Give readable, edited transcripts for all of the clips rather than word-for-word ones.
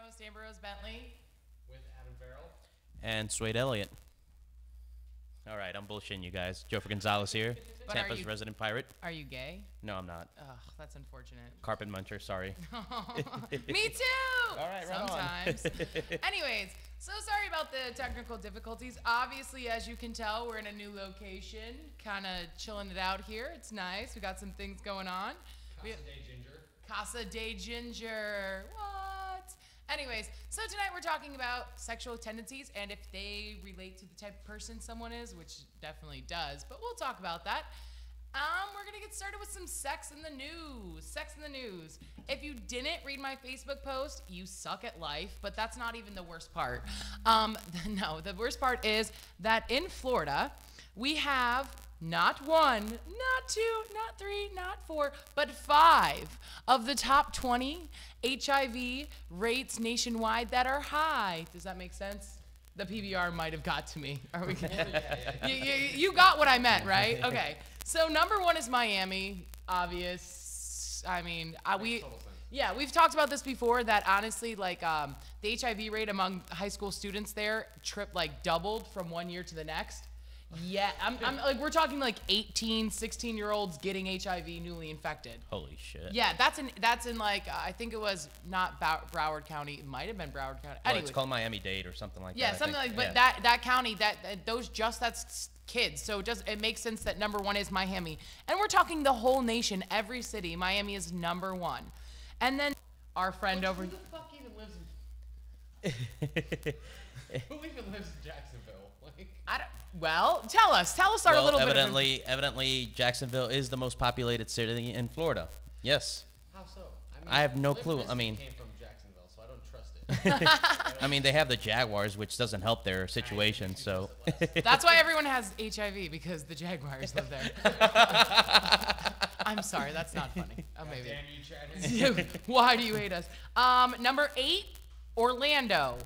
host, Amber Rose Bentley. With Adam Farrell. And Swade Elliott. All right, I'm bullshitting you guys. Jofer Gonzalez here, But Tampa's resident pirate. Are you gay? No, I'm not. Ugh, that's unfortunate. Carpet muncher, sorry. Me too! All right, right on. Sometimes. Anyways, so sorry about the technical difficulties. Obviously, as you can tell, we're in a new location, kind of chilling it out here. It's nice. We got some things going on. Casa de Ginger. Casa de Ginger. What? Anyways, so tonight we're talking about sexual tendencies and if they relate to the type of person someone is, which definitely does, but we'll talk about that. We're gonna get started with some sex in the news. Sex in the news. If you didn't read my Facebook post, you suck at life, but that's not even the worst part. No, the worst part is that in Florida, we have not one, not two, not three, not four, but 5 of the top 20 HIV rates nationwide that are high. Does that make sense? The PBR might have got to me. Are we? You got what I meant, right? Okay. So number 1 is Miami. Obvious. I mean, we've talked about this before. That honestly, like the HIV rate among high school students there doubled from one year to the next. Yeah, I'm like, we're talking like 18, 16-year-olds getting HIV newly infected. Holy shit. Yeah, that's in like, I think it was not Broward County. It might have been Broward County. Well, Anyway. it's called Miami-Dade or something like that. Yeah, something like, but yeah. that county, that's kids. So it makes sense that number 1 is Miami. And we're talking the whole nation, every city. Miami is number 1. And then our friend over. Who the fuck even lives in... Who even lives in Jacksonville? Like... Well, tell us our little evidently, Jacksonville is the most populated city in Florida. Yes. How so? I have no clue. I mean, came from Jacksonville, so I don't trust it. I mean, they have the Jaguars, which doesn't help their situation. So that's why everyone has HIV, because the Jaguars live there. I'm sorry, that's not funny. Oh, maybe. Damn you, Chad. Why do you hate us? Number 8, Orlando.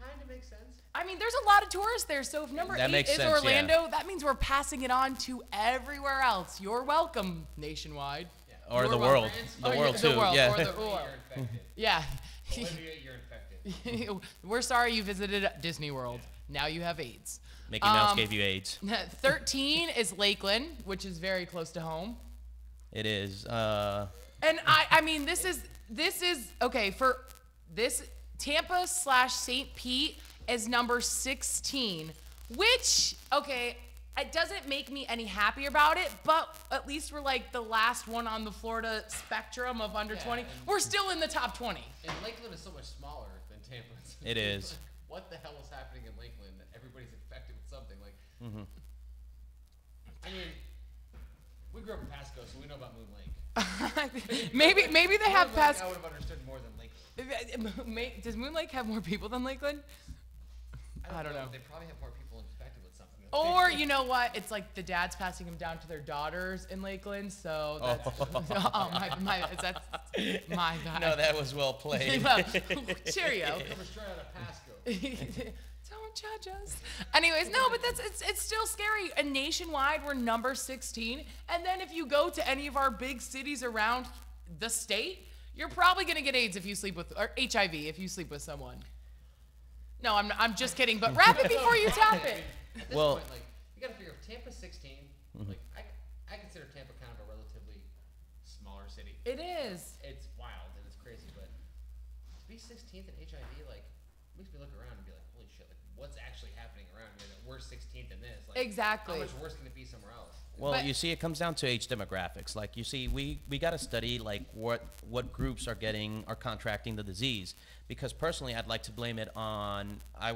Kind of makes sense. I mean, there's a lot of tourists there, so if number 8 is sense, Orlando, yeah. that means we're passing it on to everywhere else. You're welcome, nationwide. Yeah. Or You're the welcome. world. The world, too. Yeah. You're infected. Yeah. Olivia, you're infected. We're sorry you visited Disney World. Now you have AIDS. Mickey Mouse gave you AIDS. 13 is Lakeland, which is very close to home. It is. And I mean, this is okay for this. Tampa/St. Pete is number 16, which, okay, it doesn't make me any happier about it, but at least we're like the last one on the Florida spectrum of under 20. We're still in the top 20. And Lakeland is so much smaller than Tampa. It is. Like, what the hell is happening in Lakeland that everybody's infected with something? Like, I mean, we grew up in Pasco, so we know about Moon Lake. maybe they have Pasco. I would have understood more than Lakeland. Does Moon Lake have more people than Lakeland? I don't know. They probably have more people infected with something. Or, you know what? It's like the dad's passing them down to their daughters in Lakeland, so that's... that's my bad. No, that was well played. Well, cheerio. Coming straight out of Pasco. Don't judge us. Anyways, no, but it's still scary. And nationwide, we're number 16. And then if you go to any of our big cities around the state, you're probably going to get AIDS if you sleep with... or HIV if you sleep with someone. No, I'm just kidding, but wrap it before you tap it. At this point, like, you gotta figure if Tampa's 16, like, I consider Tampa kind of a relatively smaller city. It is. It's wild and it's crazy, but to be 16th in HIV, like, makes me look around and be like, holy shit, like, what's actually happening around here that we're 16th in this? Like, Exactly. How much worse can it be somewhere else? Well, you see, it comes down to age demographics. Like, you see, we got to study like what groups are contracting the disease. Because personally, I'd like to blame it on I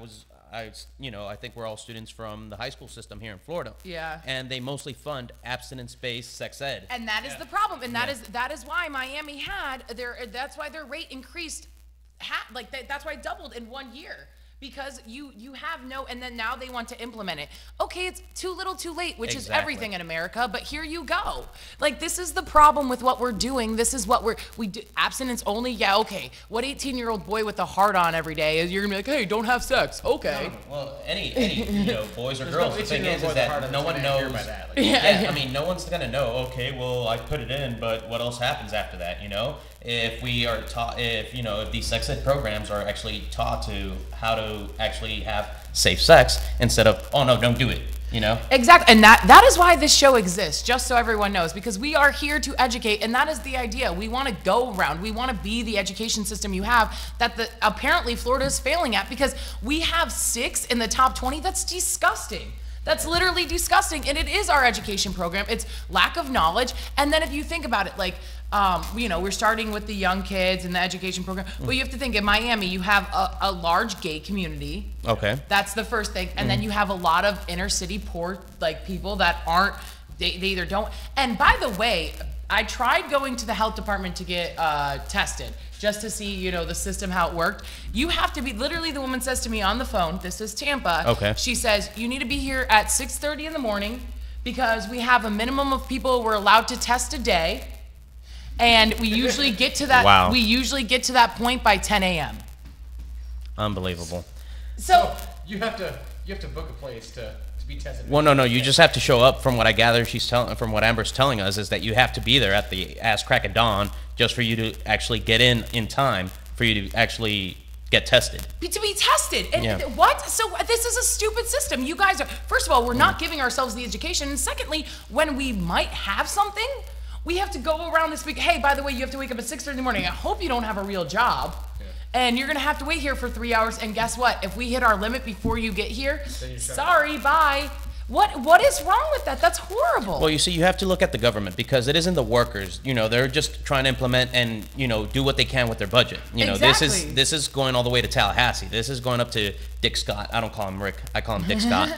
think we're all students from the high school system here in Florida. Yeah. And they mostly fund abstinence-based sex ed. And that is the problem, and that is why Miami had that's why their rate increased, that's why it doubled in 1 year. Because you have no, and then now they want to implement it. Okay, it's too little too late, which is everything in America, but here you go. Like, this is the problem with what we're doing. This is what we do. Abstinence only, yeah, okay. What 18-year-old boy with a heart on every day is you're gonna be like, hey, don't have sex, okay. No. Well, any boys or girls, the thing is that no one knows. Yeah, I mean, no one's gonna know, okay, well, I put it in, but what else happens after that, you know? if we are taught, if these sex ed programs are actually taught to how to actually have safe sex instead of, oh no, don't do it. Exactly, and that is why this show exists, just so everyone knows, because we are here to educate, and that is the idea. We want to go around. We want to be the education system you have that apparently Florida is failing at, because we have 6 in the top 20. That's disgusting. That's literally disgusting, and it is our education program. It's lack of knowledge, and then if you think about it, like, we're starting with the young kids and the education program, but you have to think, in Miami, you have a large gay community. Okay. That's the first thing, and then you have a lot of inner city poor, like, people that aren't, they either don't, and by the way, I tried going to the health department to get tested, just to see, the system, how it worked. You have to be, literally the woman says to me on the phone, this is Tampa. Okay. She says, you need to be here at 6:30 in the morning because we have a minimum of people we're allowed to test a day. And we usually get to that, Wow. we usually get to that point by 10 a.m. Unbelievable. So you have to book a place to be tested. Well, no, you just have to show up. From what I gather, from what Amber's telling us, is that you have to be there at the ass crack of dawn just for you to actually get in time for you to actually get tested. to be tested. And Yeah. what? So this is a stupid system. You guys are, first of all, we're not giving ourselves the education. And secondly, when we might have something, we have to go around this week. Hey, by the way, you have to wake up at 6:30 in the morning. I hope you don't have a real job. And you're gonna have to wait here for 3 hours. And guess what? If we hit our limit before you get here, sorry, bye. What is wrong with that? That's horrible. Well, you see, you have to look at the government because it isn't the workers. They're just trying to implement and do what they can with their budget. Exactly. This is going all the way to Tallahassee. This is going up to Dick Scott. I don't call him Rick. I call him Dick Scott.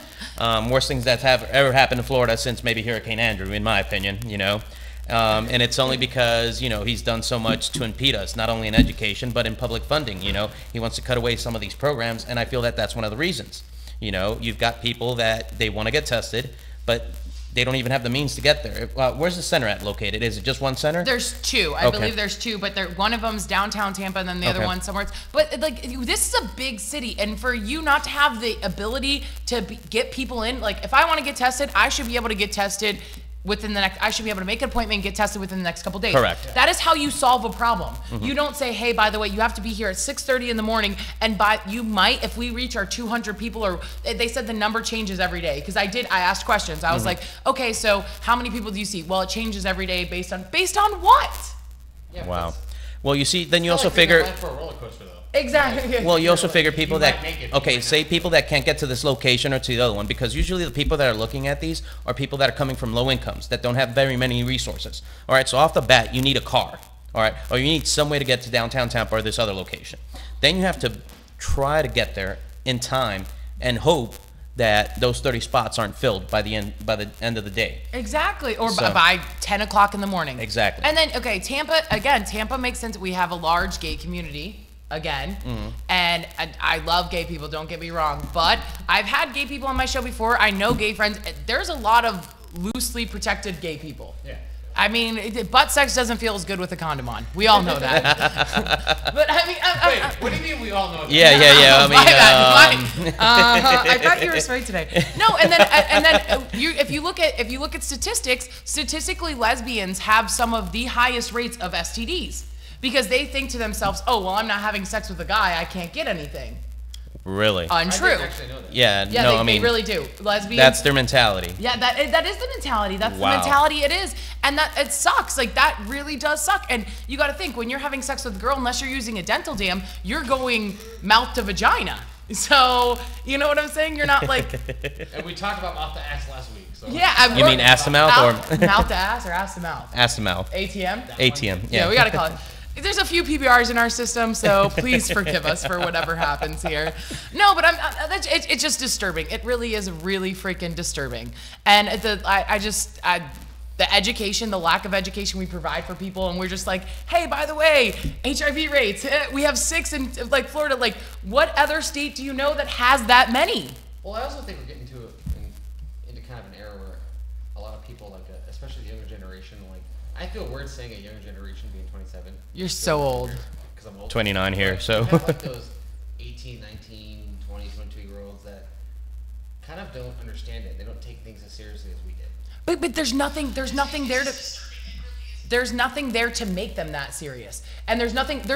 Worst things that have ever happened in Florida since maybe Hurricane Andrew, in my opinion. And it's only because he's done so much to impede us, not only in education but in public funding. He wants to cut away some of these programs, and I feel that that's one of the reasons. You've got people that they want to get tested, but they don't even have the means to get there. Where's the center located? Is it just one center? There's 2. I believe there's 2, but one of them's downtown Tampa, and then the other one somewhere else. But like, this is a big city, and for you not to have the ability to get people in, like, if I want to get tested, I should be able to get tested within the next, I should be able to make an appointment and get tested within the next couple days. Correct. That is how you solve a problem. You don't say, hey, by the way, you have to be here at 6:30 in the morning, and you might, if we reach our 200 people, or they said the number changes every day, because I asked questions. I was like, okay, so how many people do you see? Well, it changes every day based on what? Yeah, Wow. Well, you see, then you it's also not like being figure. alive for a roller coaster, though. Exactly. Well, you also figure people You that, might make it, okay, you might say not. people that can't get to this location or to the other one, because usually the people that are looking at these are people that are coming from low incomes, that don't have very many resources. All right, so off the bat, you need a car, all right, or you need some way to get to downtown Tampa or this other location. Then you have to try to get there in time and hope that those 30 spots aren't filled by the end of the day. Exactly, or So- by 10 o'clock in the morning. Exactly. And then, okay, Tampa makes sense. We have a large gay community, again, and I love gay people, don't get me wrong, but I've had gay people on my show before. I know gay friends. There's a lot of loosely protected gay people. Yeah. I mean, butt sex doesn't feel as good with a condom on. We all know that. But I mean, Wait, what do you mean we all know that? Yeah. I mean, my bad. I thought you were straight today. No, and then if you look at statistics, statistically, lesbians have some of the highest rates of STDs because they think to themselves, "Oh, well, I'm not having sex with a guy, I can't get anything." Really? Untrue. I didn't actually know that. Yeah, Yeah, no, they, I mean, they really do. Lesbians. that's their mentality. Yeah, that is the mentality. That's Wow. the mentality it is. And that it sucks. Like, that really does suck. And you got to think, when you're having sex with a girl, unless you're using a dental dam, you're going mouth to vagina. So, you know what I'm saying? You're not like, And we talked about mouth to ass last week. So yeah. You mean ass to mouth or mouth to ass or ass to mouth? ass to mouth? ATM? ATM. Yeah, we got to call it. There's a few PBRs in our system, so please forgive us for whatever happens here. No, but it's just disturbing. It really is really freaking disturbing. And the education, the lack of education we provide for people, and we're just like, hey, by the way, HIV rates, we have 6 in like Florida. Like, what other state do you know that has that many? Well, I also think we're getting into kind of an era where a lot of people, like, especially the younger generation, like, I feel weird saying a younger generation being 27. You're so old. Because I'm old. 29 here, But so. you have, like, those 18, 19, 20, 22-year-olds that kind of don't understand it. They don't take things as seriously as we did. But there's nothing there to. there's nothing there to make them that serious, and there's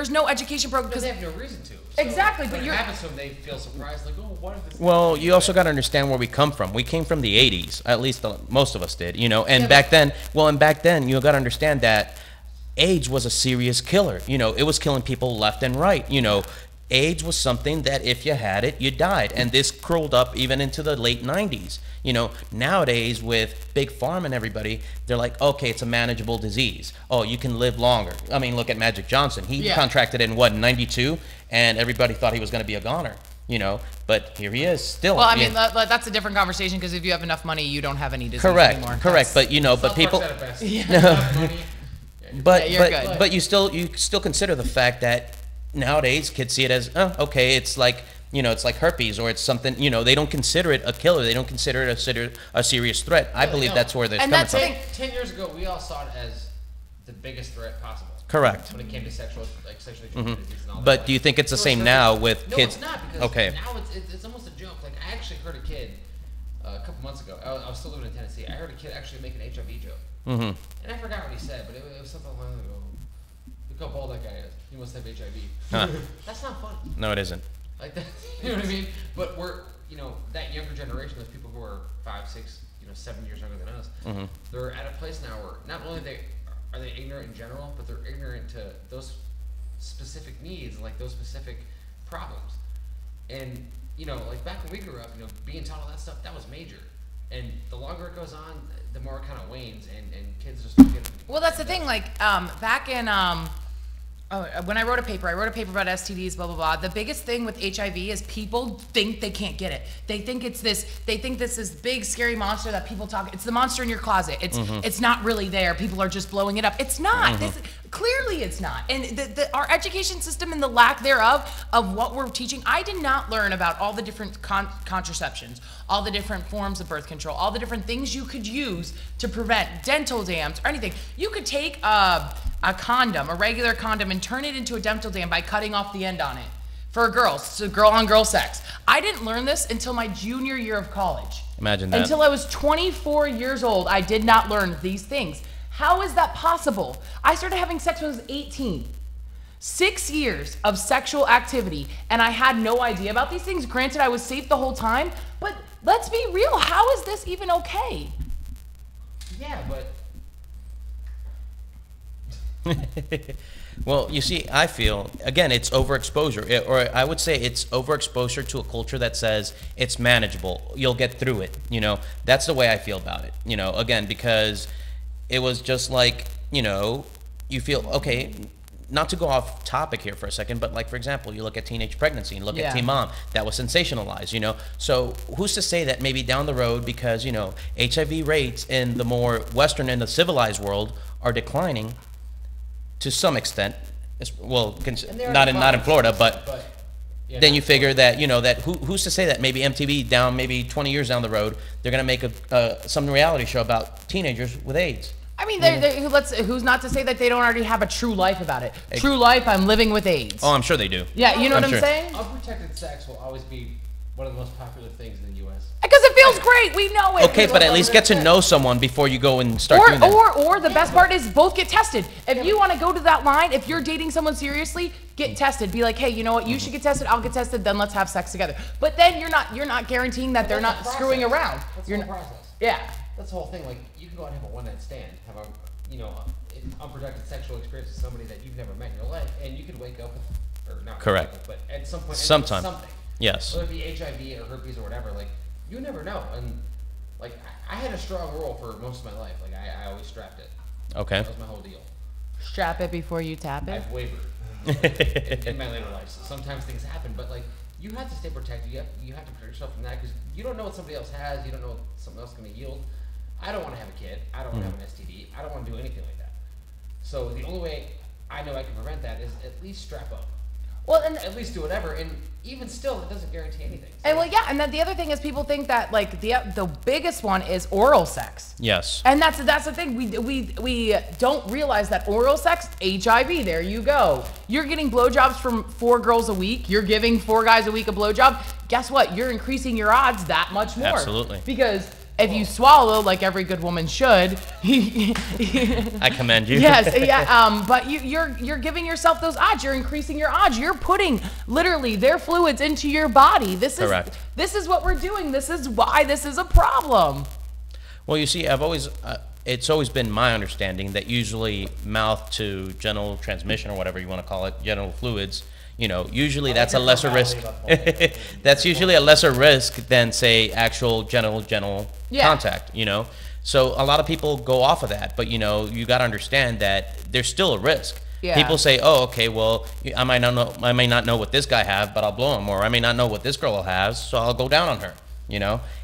no education program Because because they have no reason to. Exactly, when but it you're- happens to them, they feel surprised, like, oh, what if this? Well, you also got to understand where we come from. We came from the 80s, at least most of us did, you know. And back then, you got to understand that AIDS was a serious killer. You know, it was killing people left and right. You know, AIDS was something that if you had it, you died. And this curled up even into the late 90s. You know, nowadays with Big Pharma and everybody, they're like, okay, it's a manageable disease. Oh, you can live longer. I mean, look at Magic Johnson. He Yeah. contracted it in what, 92? And everybody thought he was going to be a goner, you know. But here he is still. well, I Yeah. mean that's a different conversation because if you have enough money, you don't have any disease Correct, anymore. correct. That's- But you know, but South people, Park's at a best. Enough money. but Yeah, you're good. but you still consider the fact that nowadays kids see it as, oh, okay, it's like, you know, it's like herpes or it's something, you know, they don't consider it a killer. They don't consider it a serious threat. I No, believe no. that's where this And coming that's from. the thing. 10 years ago, we all saw it as the biggest threat possible. Correct. When it came to sexually transmitted disease and all that. But do you think it's the same now with No, kids? it's not, because Okay. now it's almost a joke. Like, I actually heard a kid a couple months ago. I was still living in Tennessee. I heard a kid actually make an HIV joke. Mm-hmm. And I forgot what he said, but it was something along the lines of, look how bald that guy is. He must have HIV. Huh. That's not funny. No, it isn't. Like that, you know what I mean? But we're, you know, that younger generation, those people who are 5, 6, 7 years younger than us, Mm-hmm. they're at a place now where not only are they ignorant in general, but they're ignorant to those specific needs and like those specific problems. And you know, like back when we grew up, you know, being taught all that stuff, that was major. And the longer it goes on, the more it kind of wanes, and kids just don't get it. Well, that's the thing. Like back in when I wrote a paper about STDs, blah blah blah. The biggest thing with HIV is people think they can't get it. They think it's this. They think this is big scary monster that people talk. It's the monster in your closet. It's not really there. People are just blowing it up. It's not. Clearly, it's not. And our education system and the lack thereof of what we're teaching. I did not learn about all the different contraceptions, all the different forms of birth control, all the different things you could use to prevent dental dams or anything. You could take a condom, a regular condom, and turn it into a dental dam by cutting off the end on it for girls, so girl on girl sex. I didn't learn this until my junior year of college. Imagine that. Until I was 24 years old, I did not learn these things. How is that possible? I started having sex when I was 18. 6 years of sexual activity, and I had no idea about these things. Granted, I was safe the whole time, but let's be real. How is this even okay? Yeah, but Well, you see, I feel, again, it's overexposure, or I would say it's overexposure to a culture that says it's manageable. You'll get through it, you know. That's the way I feel about it, you know, again, because it was just like, you know, you feel, okay, not to go off topic here for a second, but like, for example, you look at teenage pregnancy and look Yeah. at Teen Mom, that was sensationalized, you know. So who's to say that maybe down the road, because, you know, HIV rates in the more Western and the civilized world are declining, to some extent, well, and they're not in fine. Florida, but yeah, then you figure that, you know, that who's to say that maybe MTV down maybe 20 years down the road, they're gonna make some reality show about teenagers with AIDS. I mean, who's not to say that they don't already have a true life about it? True life, I'm living with AIDS. Oh, I'm sure they do. Yeah, you know I'm what I'm sure. saying? unprotected sex will always be one of the most popular things in the U.S. Because it feels great. We know it. Okay, but at least get to know someone before you go and start doing that. Or the best part is both get tested. If you want to go to that line, if you're dating someone seriously, get tested. Be like, hey, you know what? You should get tested. I'll get tested. Then let's have sex together. But then you're not guaranteeing that they're That's not the screwing process. around. That's You're the whole not, process. yeah. That's the whole thing. Like, you can go out and have a one-night stand, have a, an unprotected sexual experience with somebody that you've never met in your life, and you could wake up with, or not Correct. wake up, but at some point, end up with Sometime. something. Yes. Whether it be HIV or herpes or whatever, like, you never know. And, like, I had a strong rule for most of my life. Like, I always strapped it. Okay. That was my whole deal. Strap it before you tap it. I've wavered in my later life. So sometimes things happen, but, like, you have to stay protected. You have to protect yourself from that, because you don't know what somebody else has. You don't know what something else is going to yield. I don't want to have a kid. I don't want to have an STD. I don't want to do anything like that. So the only way I know I can prevent that is at least strap up. Well, and At least do whatever. And even still, it doesn't guarantee anything. and well, yeah, and then the other thing is people think that like the biggest one is oral sex. Yes. And that's the thing. We don't realize that oral sex, HIV. There you go. You're getting blowjobs from 4 girls a week. You're giving 4 guys a week a blowjob. Guess what? You're increasing your odds that much more. Absolutely. Because If you swallow like every good woman should, I commend you. yes, yeah. But you're giving yourself those odds. You're increasing your odds. You're putting literally their fluids into your body. Correct. This is what we're doing. This is why this is a problem. Well, you see, it's always been my understanding that usually mouth to genital transmission, or whatever you want to call it, genital fluids, usually that's a lesser risk. That's usually a lesser risk than, say, actual genital contact, So a lot of people go off of that, but, you got to understand that there's still a risk. Yeah. People say, oh, okay, well, I may not know what this guy have, but I'll blow him, or I may not know what this girl has, so I'll go down on her,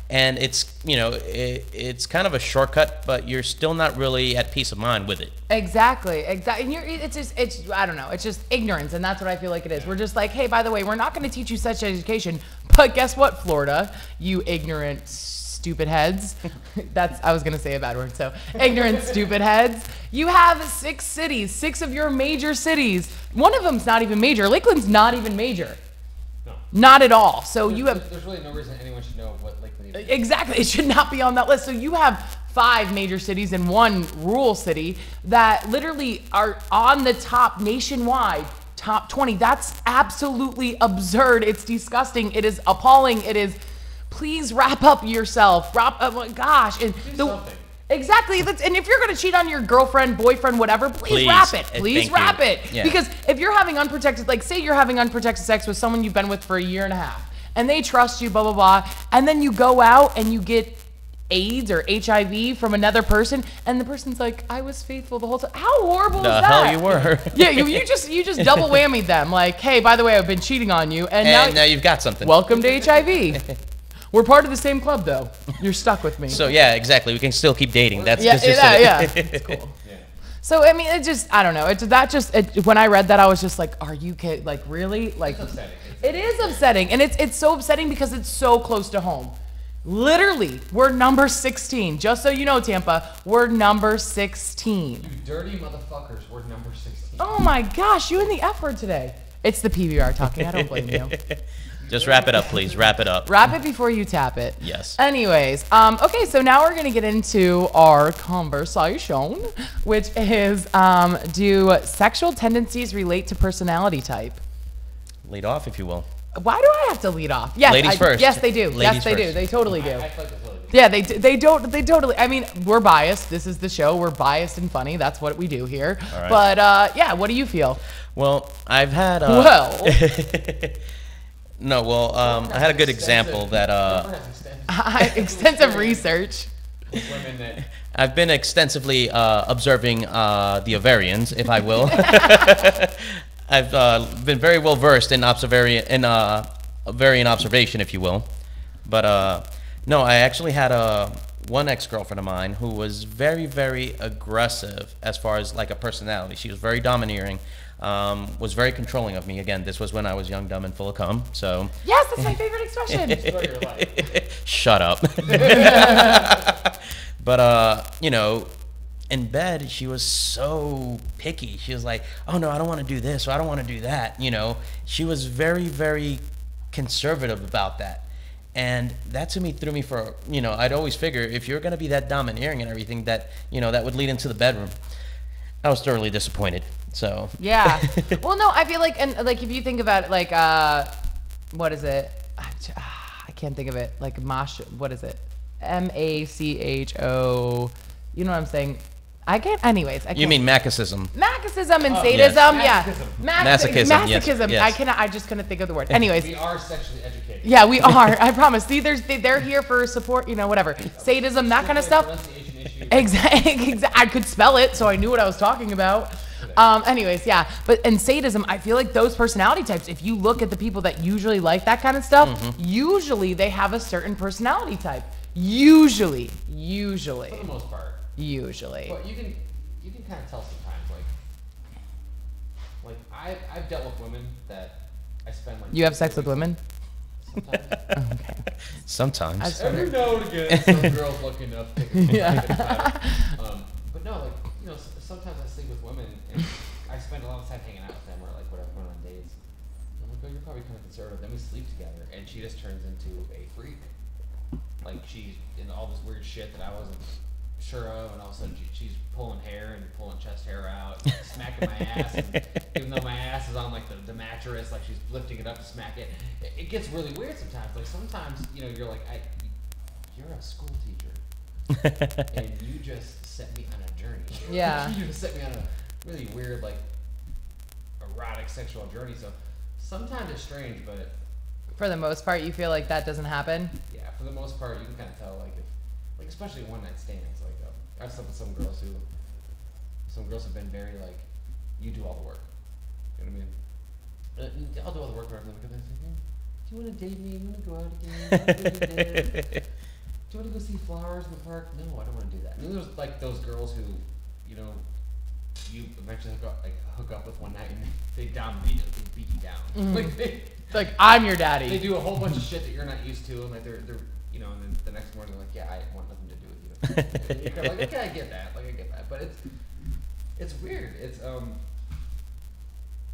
And it's, it's kind of a shortcut, but you're still not really at peace of mind with it. Exactly. And it's I don't know. It's just ignorance, and that's what I feel like it is. We're just like, hey, by the way, we're not going to teach you sex education, but guess what, Florida, you ignorant, stupid heads. I was going to say a bad word. So ignorant, stupid heads. You have 6 cities, 6 of your major cities. One of them's not even major. Lakeland's not even major. No. Not at all. So there's really no reason anyone should know what Lakeland is. Exactly. It should not be on that list. So you have 5 major cities and 1 rural city that literally are on the top nationwide, top 20. That's absolutely absurd. It's disgusting. It is appalling. It is, please wrap up yourself. Oh my gosh. And something. Exactly. And if you're going to cheat on your girlfriend, boyfriend, whatever, please wrap it. Please wrap it. Yeah. Because if you're having unprotected, like say you're having unprotected sex with someone you've been with for a year and a half, and they trust you, blah, blah, blah, and then you go out and you get AIDS or HIV from another person, and the person's like, I was faithful the whole time. How horrible is that? The hell you were. Yeah, you just double whammied them. Like, hey, by the way, I've been cheating on you, and now you've got something. Welcome to HIV. We're part of the same club, though. You're stuck with me. So yeah, exactly. We can still keep dating. That's just it's cool. Yeah. So I mean, I don't know. When I read that, I was just like, are you kidding? Like, really? Like, It's upsetting. it is upsetting, and it's so upsetting because it's so close to home. Literally, we're number 16. Just so you know, Tampa, we're number 16. You dirty motherfuckers, we're number 16. Oh my gosh, you and the F word today. It's the PBR talking. I don't blame you. Just wrap it up, please. Wrap it up. Wrap it before you tap it. Yes. Anyways, okay, so now we're going to get into our conversation, which is, do sexual tendencies relate to personality type? Lead off, if you will. Why do I have to lead off? Yes, Ladies first. Yes, they do. Ladies yes, they do. first. They totally do. I feel like that's really good. Yeah, they totally. I mean, we're biased. This is the show. We're biased and funny. That's what we do here. All right. But yeah, what do you feel? Well, I've had. Well. No, well, I had a good example that. Extensive research. Women that I've been extensively observing the ovarians, if I will. I've been very well versed in ovarian observation, if you will. But no, I actually had one ex-girlfriend of mine who was very, very aggressive as far as like a personality. She was very domineering, was very controlling of me. Again, this was when I was young, dumb, and full of cum. So Yes, that's my favorite expression. destroy your life. shut up. But you know, in bed, she was so picky. She was like, oh no, I don't want to do this, or I don't want to do that. You know, she was very, very conservative about that. And that to me threw me for, you know, I'd always figure if you're going to be that domineering and everything, that, you know, that would lead into the bedroom. I was thoroughly disappointed. So Yeah. Well, no, I feel like, and like if you think about it, like, what is it? I can't think of it. Like what is it? MACHO. You know what I'm saying? I can't. Anyways, I can't. you mean masochism? Masochism and yes. sadism? Yeah. Masochism, yes, Masochism. yes. I just couldn't think of the word. Anyways. We are sexually educated. Yeah, we are. I promise. See, they're here for support. You know, whatever. Sadism, that kind of stuff. Pronunciation issue. Exactly. I could spell it, so I knew what I was talking about. Anyways, yeah. But in sadism, I feel like those personality types, if you look at the people that usually like that kind of stuff, usually they have a certain personality type. Usually. For the most part. Usually. But you can kind of tell sometimes, like I've dealt with women that I spend like. You have sex with women? Sometimes. Okay. Sometimes. Every now and again, some girls lucky enough to take but no, like, you know, sometimes I sleep with women and I spend a lot of time hanging out with them or like whatever, going on dates. I'm like, oh, you're probably kind of conservative. Then we sleep together and she just turns into a freak. like she's in all this weird shit that I wasn't sure of, and all of a sudden she's pulling hair and pulling chest hair out, and smacking my ass, and even though my ass is on like the mattress, like she's lifting it up to smack it. It gets really weird sometimes. Like sometimes, you know, you're like, you're a school teacher, and you just set me on a journey. Yeah. You just set me on a really weird, like, erotic sexual journey. So sometimes it's strange, but For the most part, you feel like that doesn't happen? yeah, for the most part, you can kind of tell, like, if, like, especially one night stands. Like, I've slept with some girls have been very like, you do all the work. You know what I mean? I'll do all the work for them. Look at this. Do you want to date me? You want to go out again? Do you want to go see flowers in the park? No, I don't want to do that. And then there's like those girls who, you know, you eventually hook up with one night and they beat you down. Mm-hmm. Like It's like, I'm your they daddy. do a whole bunch of shit that you're not used to, and like they're you know, and then the next morning they're like, yeah, I want nothing to do with you. And you're kind of like, okay, I get that, but it's weird. It's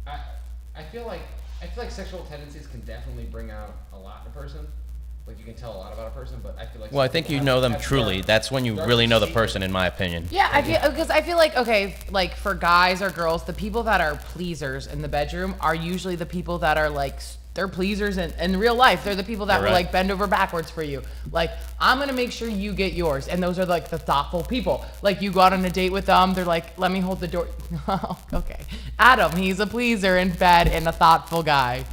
I feel like sexual tendencies can definitely bring out a lot in a person. Like you can tell a lot about a person, but I feel like Well, I think you know them truly. dark- That's when you dark really know the secret. person, in my opinion. Yeah, I feel like, okay, like for guys or girls, the people that are pleasers in the bedroom are usually the people that are like, they're pleasers in real life. They're the people that You're will right. like bend over backwards for you. Like, I'm gonna make sure you get yours. And those are like the thoughtful people. Like you go out on a date with them, they're like, let me hold the door. Okay. Adam, he's a pleaser in bed and a thoughtful guy.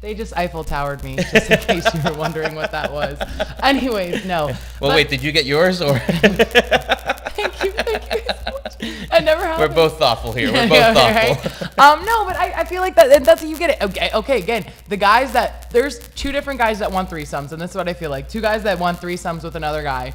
They just Eiffel Towered me, just in case you were wondering what that was. Anyways, no. Well, But- wait, did you get yours or? Thank you so much. I never had We're it. both thoughtful here. We're both Yeah, thoughtful. right? No, but I feel like that's how you get it. Okay, again, the guys that, there's two different guys that want threesomes, and this is what I feel like. Two guys that want threesomes with another guy,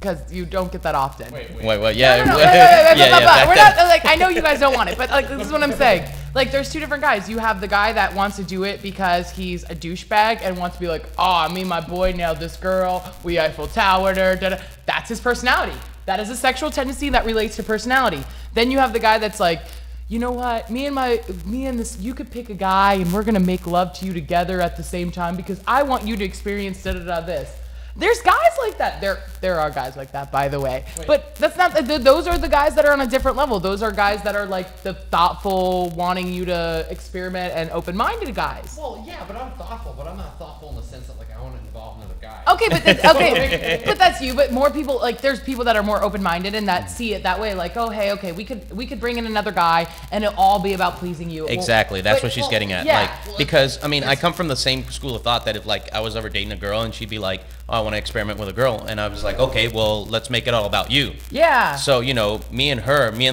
because you don't get that often. Wait. Wait, yeah. No, yeah, but back we're then. not, like, I know you guys don't want it, but like, this is what I'm saying. Like, there's two different guys. You have the guy that wants to do it because he's a douchebag and wants to be like, oh, me and my boy nailed this girl, we Eiffel Towered her, da-da. That's his personality. That is a sexual tendency that relates to personality. Then you have the guy that's like, you know what, me and this, you could pick a guy and we're gonna make love to you together at the same time because I want you to experience da-da-da this. There's guys like that. There are guys like that, by the way. Wait. But that's not. Those are the guys that are on a different level. Those are guys that are like the thoughtful, wanting you to experiment and open-minded guys. Well, yeah, but I'm thoughtful, but I'm not thoughtful in the sense that like I want to involve another guy. Okay, but okay, but that's you. But more people, like, there's people that are more open-minded and that see it that way. Like, oh, hey, okay, we could bring in another guy and it'll all be about pleasing you. Exactly. That's but- what she's getting at. yeah. Like, because I mean, I come from the same school of thought that if like I was ever dating a girl and she'd be like, oh, I want to experiment with a girl, and I was like, okay, well, let's make it all about you. Yeah. So, you know, me and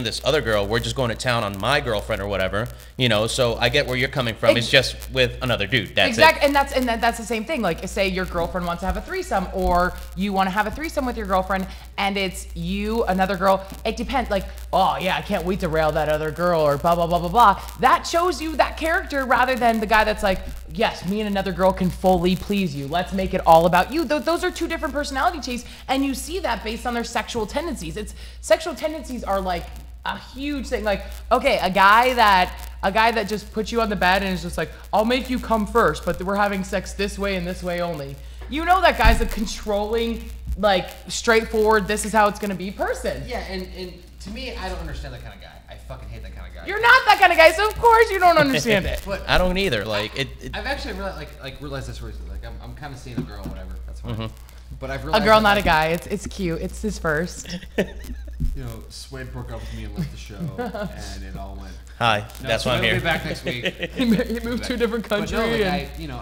this other girl, we're just going to town on my girlfriend or whatever, you know, so I get where you're coming from. It's just with another dude. That's Exactly, it. and that's the same thing. Like, say your girlfriend wants to have a threesome, or you want to have a threesome with your girlfriend, and it's you, another girl. It depends. Like, oh yeah, I can't wait to rail that other girl, or blah blah blah blah blah. That shows you that character rather than the guy that's like, yes, me and another girl can fully please you. Let's make it all about you. Those are two different personality traits, and you see that based on their sexual tendencies. Sexual tendencies are like a huge thing. Like, okay, a guy that just puts you on the bed and is just like, I'll make you come first, but we're having sex this way and this way only. You know that guy's a controlling, like, straightforward, this is how it's gonna be person. Yeah, and to me, I don't understand that kind of guy. I fucking hate that kind of guy. You're not that kind of guy, so of course you don't understand it. But I don't either. Like, I've actually realized this recently. Like I'm kind of seeing a girl, whatever. That's fine. Mm-hmm. But I've A realized girl, that, not a like, guy. It's cute. It's his first. You know, Swade broke up with me and left the show, and it all went. hi, No, that's so why I'm he'll here. be back next week. He moved to a different But country. no,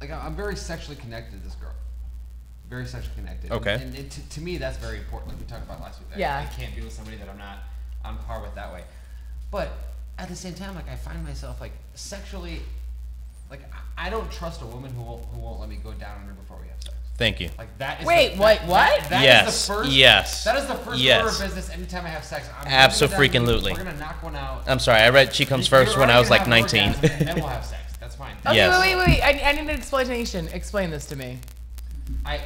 like and I'm very sexually connected to this girl. Very sexually connected. Okay. And to me, that's very important. Like we talked about last week. Yeah. I can't be with somebody that I'm not on par with that way. But at the same time, like I find myself like sexually, like I don't trust a woman who won't let me go down on her before we have sex. Thank you. Like that is Wait, what? That Yes, is the first. yes, That is the first yes. order of business. Anytime I have sex, I'm Abso-freaking-lutely. We're gonna knock one out. I'm sorry, I read She Comes First You're when I was already like gonna 19. have an orgasm, and then we'll have sex. That's fine. Okay, Yes. wait. I need an explanation. Explain this to me. I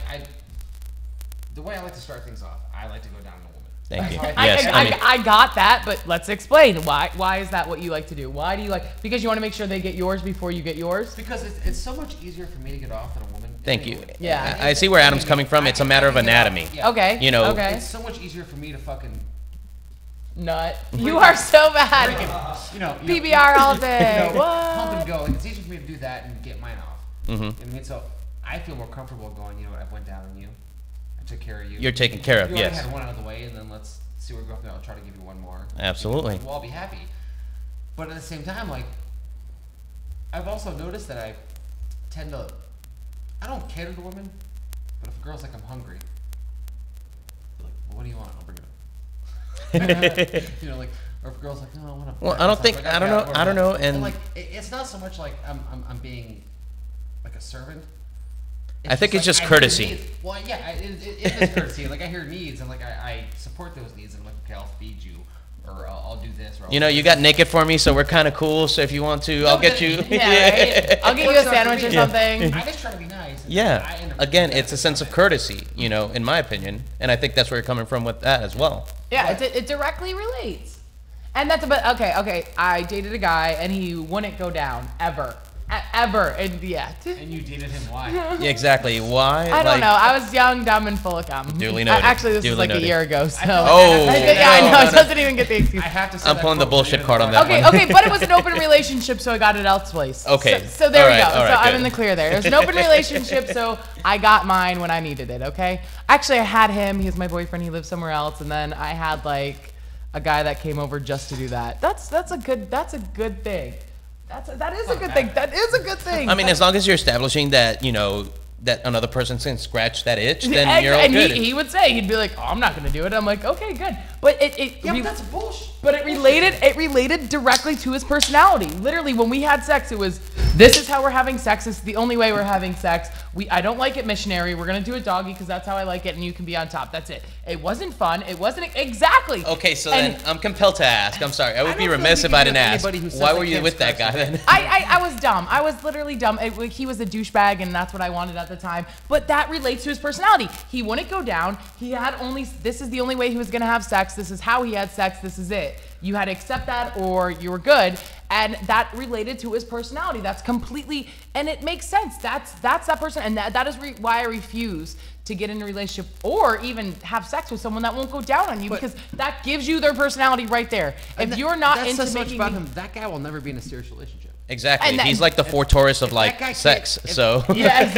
the way I like to start things off, I like to go down on a woman. Thank you. I, Yes, I, I mean, I got that, but let's explain why is that what you like to do? Why do you like? Because you want to make sure they get yours before you get yours. Because it's so much easier for me to get off than a woman. thank you. Yeah. I see where Adam's coming from. It's a matter of anatomy. Yeah. Okay. You know- Okay. It's so much easier for me to fucking Nut. You are so bad. you know, PBR all day. you know, pump What? and go. Like it's easier for me to do that and get mine off. Mhm. You know what I mean? So I feel more comfortable going. You know, I went down on you. I took care of you. You're taken care of, You yes. already had one out of the way, and then let's see where we go from there. I'll try to give you one more. Absolutely. We'll all be happy. But at the same time, like I've also noticed that I tend to. I don't cater to women, but if a girl's like, I'm hungry. Like, well, what do you want? I'll bring it up. You know, like, or if a girl's like, no, I want to. Well, I don't think- I don't know- I don't know, and- like, it's not so much like I'm being like a servant. I think it's just I hear courtesy. needs. Well, yeah, it is courtesy. Like I hear needs, and like I support those needs, and I'm like, okay, I'll feed you, or I'll do this, or I'll You know, do you this. got naked for me, so we're kind of cool. So if you want to, I'll get you. Yeah, right? I'll get you a Works out for sandwich or me. something. I just try to be nice. and I Yeah. end up Again, doing it's a that. sense of courtesy, you know, in my opinion, and I think that's where you're coming from with that as well. Yeah, it directly relates. And that's about okay. I dated a guy and he wouldn't go down ever. Ever. And yeah. And you dated him? Why? Yeah, exactly. Why? I don't Like- know. I was young, dumb, and full of cum. Duly noted. Actually, this was Duly like noted. a year ago. So. Oh, yeah, I know. no, It no. doesn't even get the excuse. I have to. Say I'm that pulling the quote bullshit from card on the that Okay, one. okay, but it was an open relationship, so I got it elsewise. Okay. So there All we go. right, all So right, I'm good. in the clear there. It was an open relationship, so I got mine when I needed it, okay? Actually, I had him. He was my boyfriend. He lived somewhere else. And then I had, like, a guy that came over just to do that. That's a good thing. That is a good thing. That is a good thing. I mean, as long as you're establishing that, you know, that another person can scratch that itch, then you're all and good. he would say, he'd be like, oh, I'm not going to do it. I'm like, okay, good. But Yeah, but that's bullshit. But it related directly to his personality. Literally, when we had sex, it was, this is how we're having sex. This is the only way we're having sex. I don't like it missionary. We're gonna do it doggy because that's how I like it, and you can be on top. That's it. It wasn't fun. It wasn't exactly. Okay, so And then I'm compelled to ask. I'm sorry. I would I be don't feel remiss like if you I can didn't have ask. anybody who says Why they were you can't with that scratch guy their then? I was dumb. I was literally dumb. He was a douchebag, and that's what I wanted at the time. But that relates to his personality. He wouldn't go down. He had only. This is the only way he was gonna have sex. This is how he had sex. This is it. You had to accept that, or you were good. And that related to his personality. That's completely, and it makes sense. That's that person, and that is why I refuse to get in a relationship or even have sex with someone that won't go down on you, But- because that gives you their personality right there. If you're not that into says so much making about him. That guy will never be in a serious relationship. Exactly. And that- He's like the Ford Taurus of that like guy sex. can't- So Yes.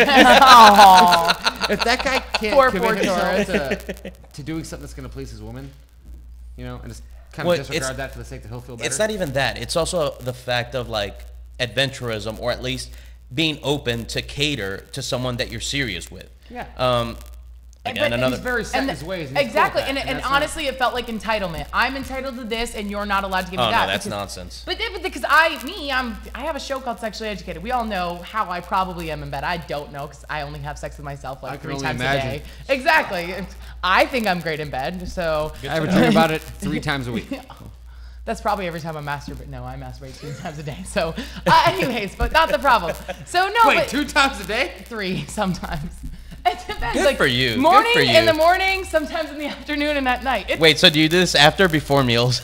Aw. If that guy can't Poor commit himself Taurus. to doing something that's going to please his woman, you know, and just kind Well, of disregard it's- that for the sake that he'll feel better. it's not even that. It's also the fact of like adventurism, or at least being open to cater to someone that you're serious with. Yeah. Again, But another. He's very set in his ways. and he's cool Exactly, with that, and that's not- honestly, it felt like entitlement. I'm entitled to this, and you're not allowed to give me Oh that. no, that's because- nonsense. But because I have a show called Sexually Educated. We all know how I probably am in bed. I don't know because I only have sex with myself I like can 3 only times imagine. a day. Exactly. I think I'm great in bed, so I have a dream about it 3 times a week. that's probably every time I masturbate. No, I masturbate 3 times a day. So, anyways, but not the problem. So no, Wait, but 2 times a day? 3 sometimes. It depends. Good like, for you. Good Morning, for you. in the morning, sometimes in the afternoon, and at night. It, Wait, so do you do this after or before meals?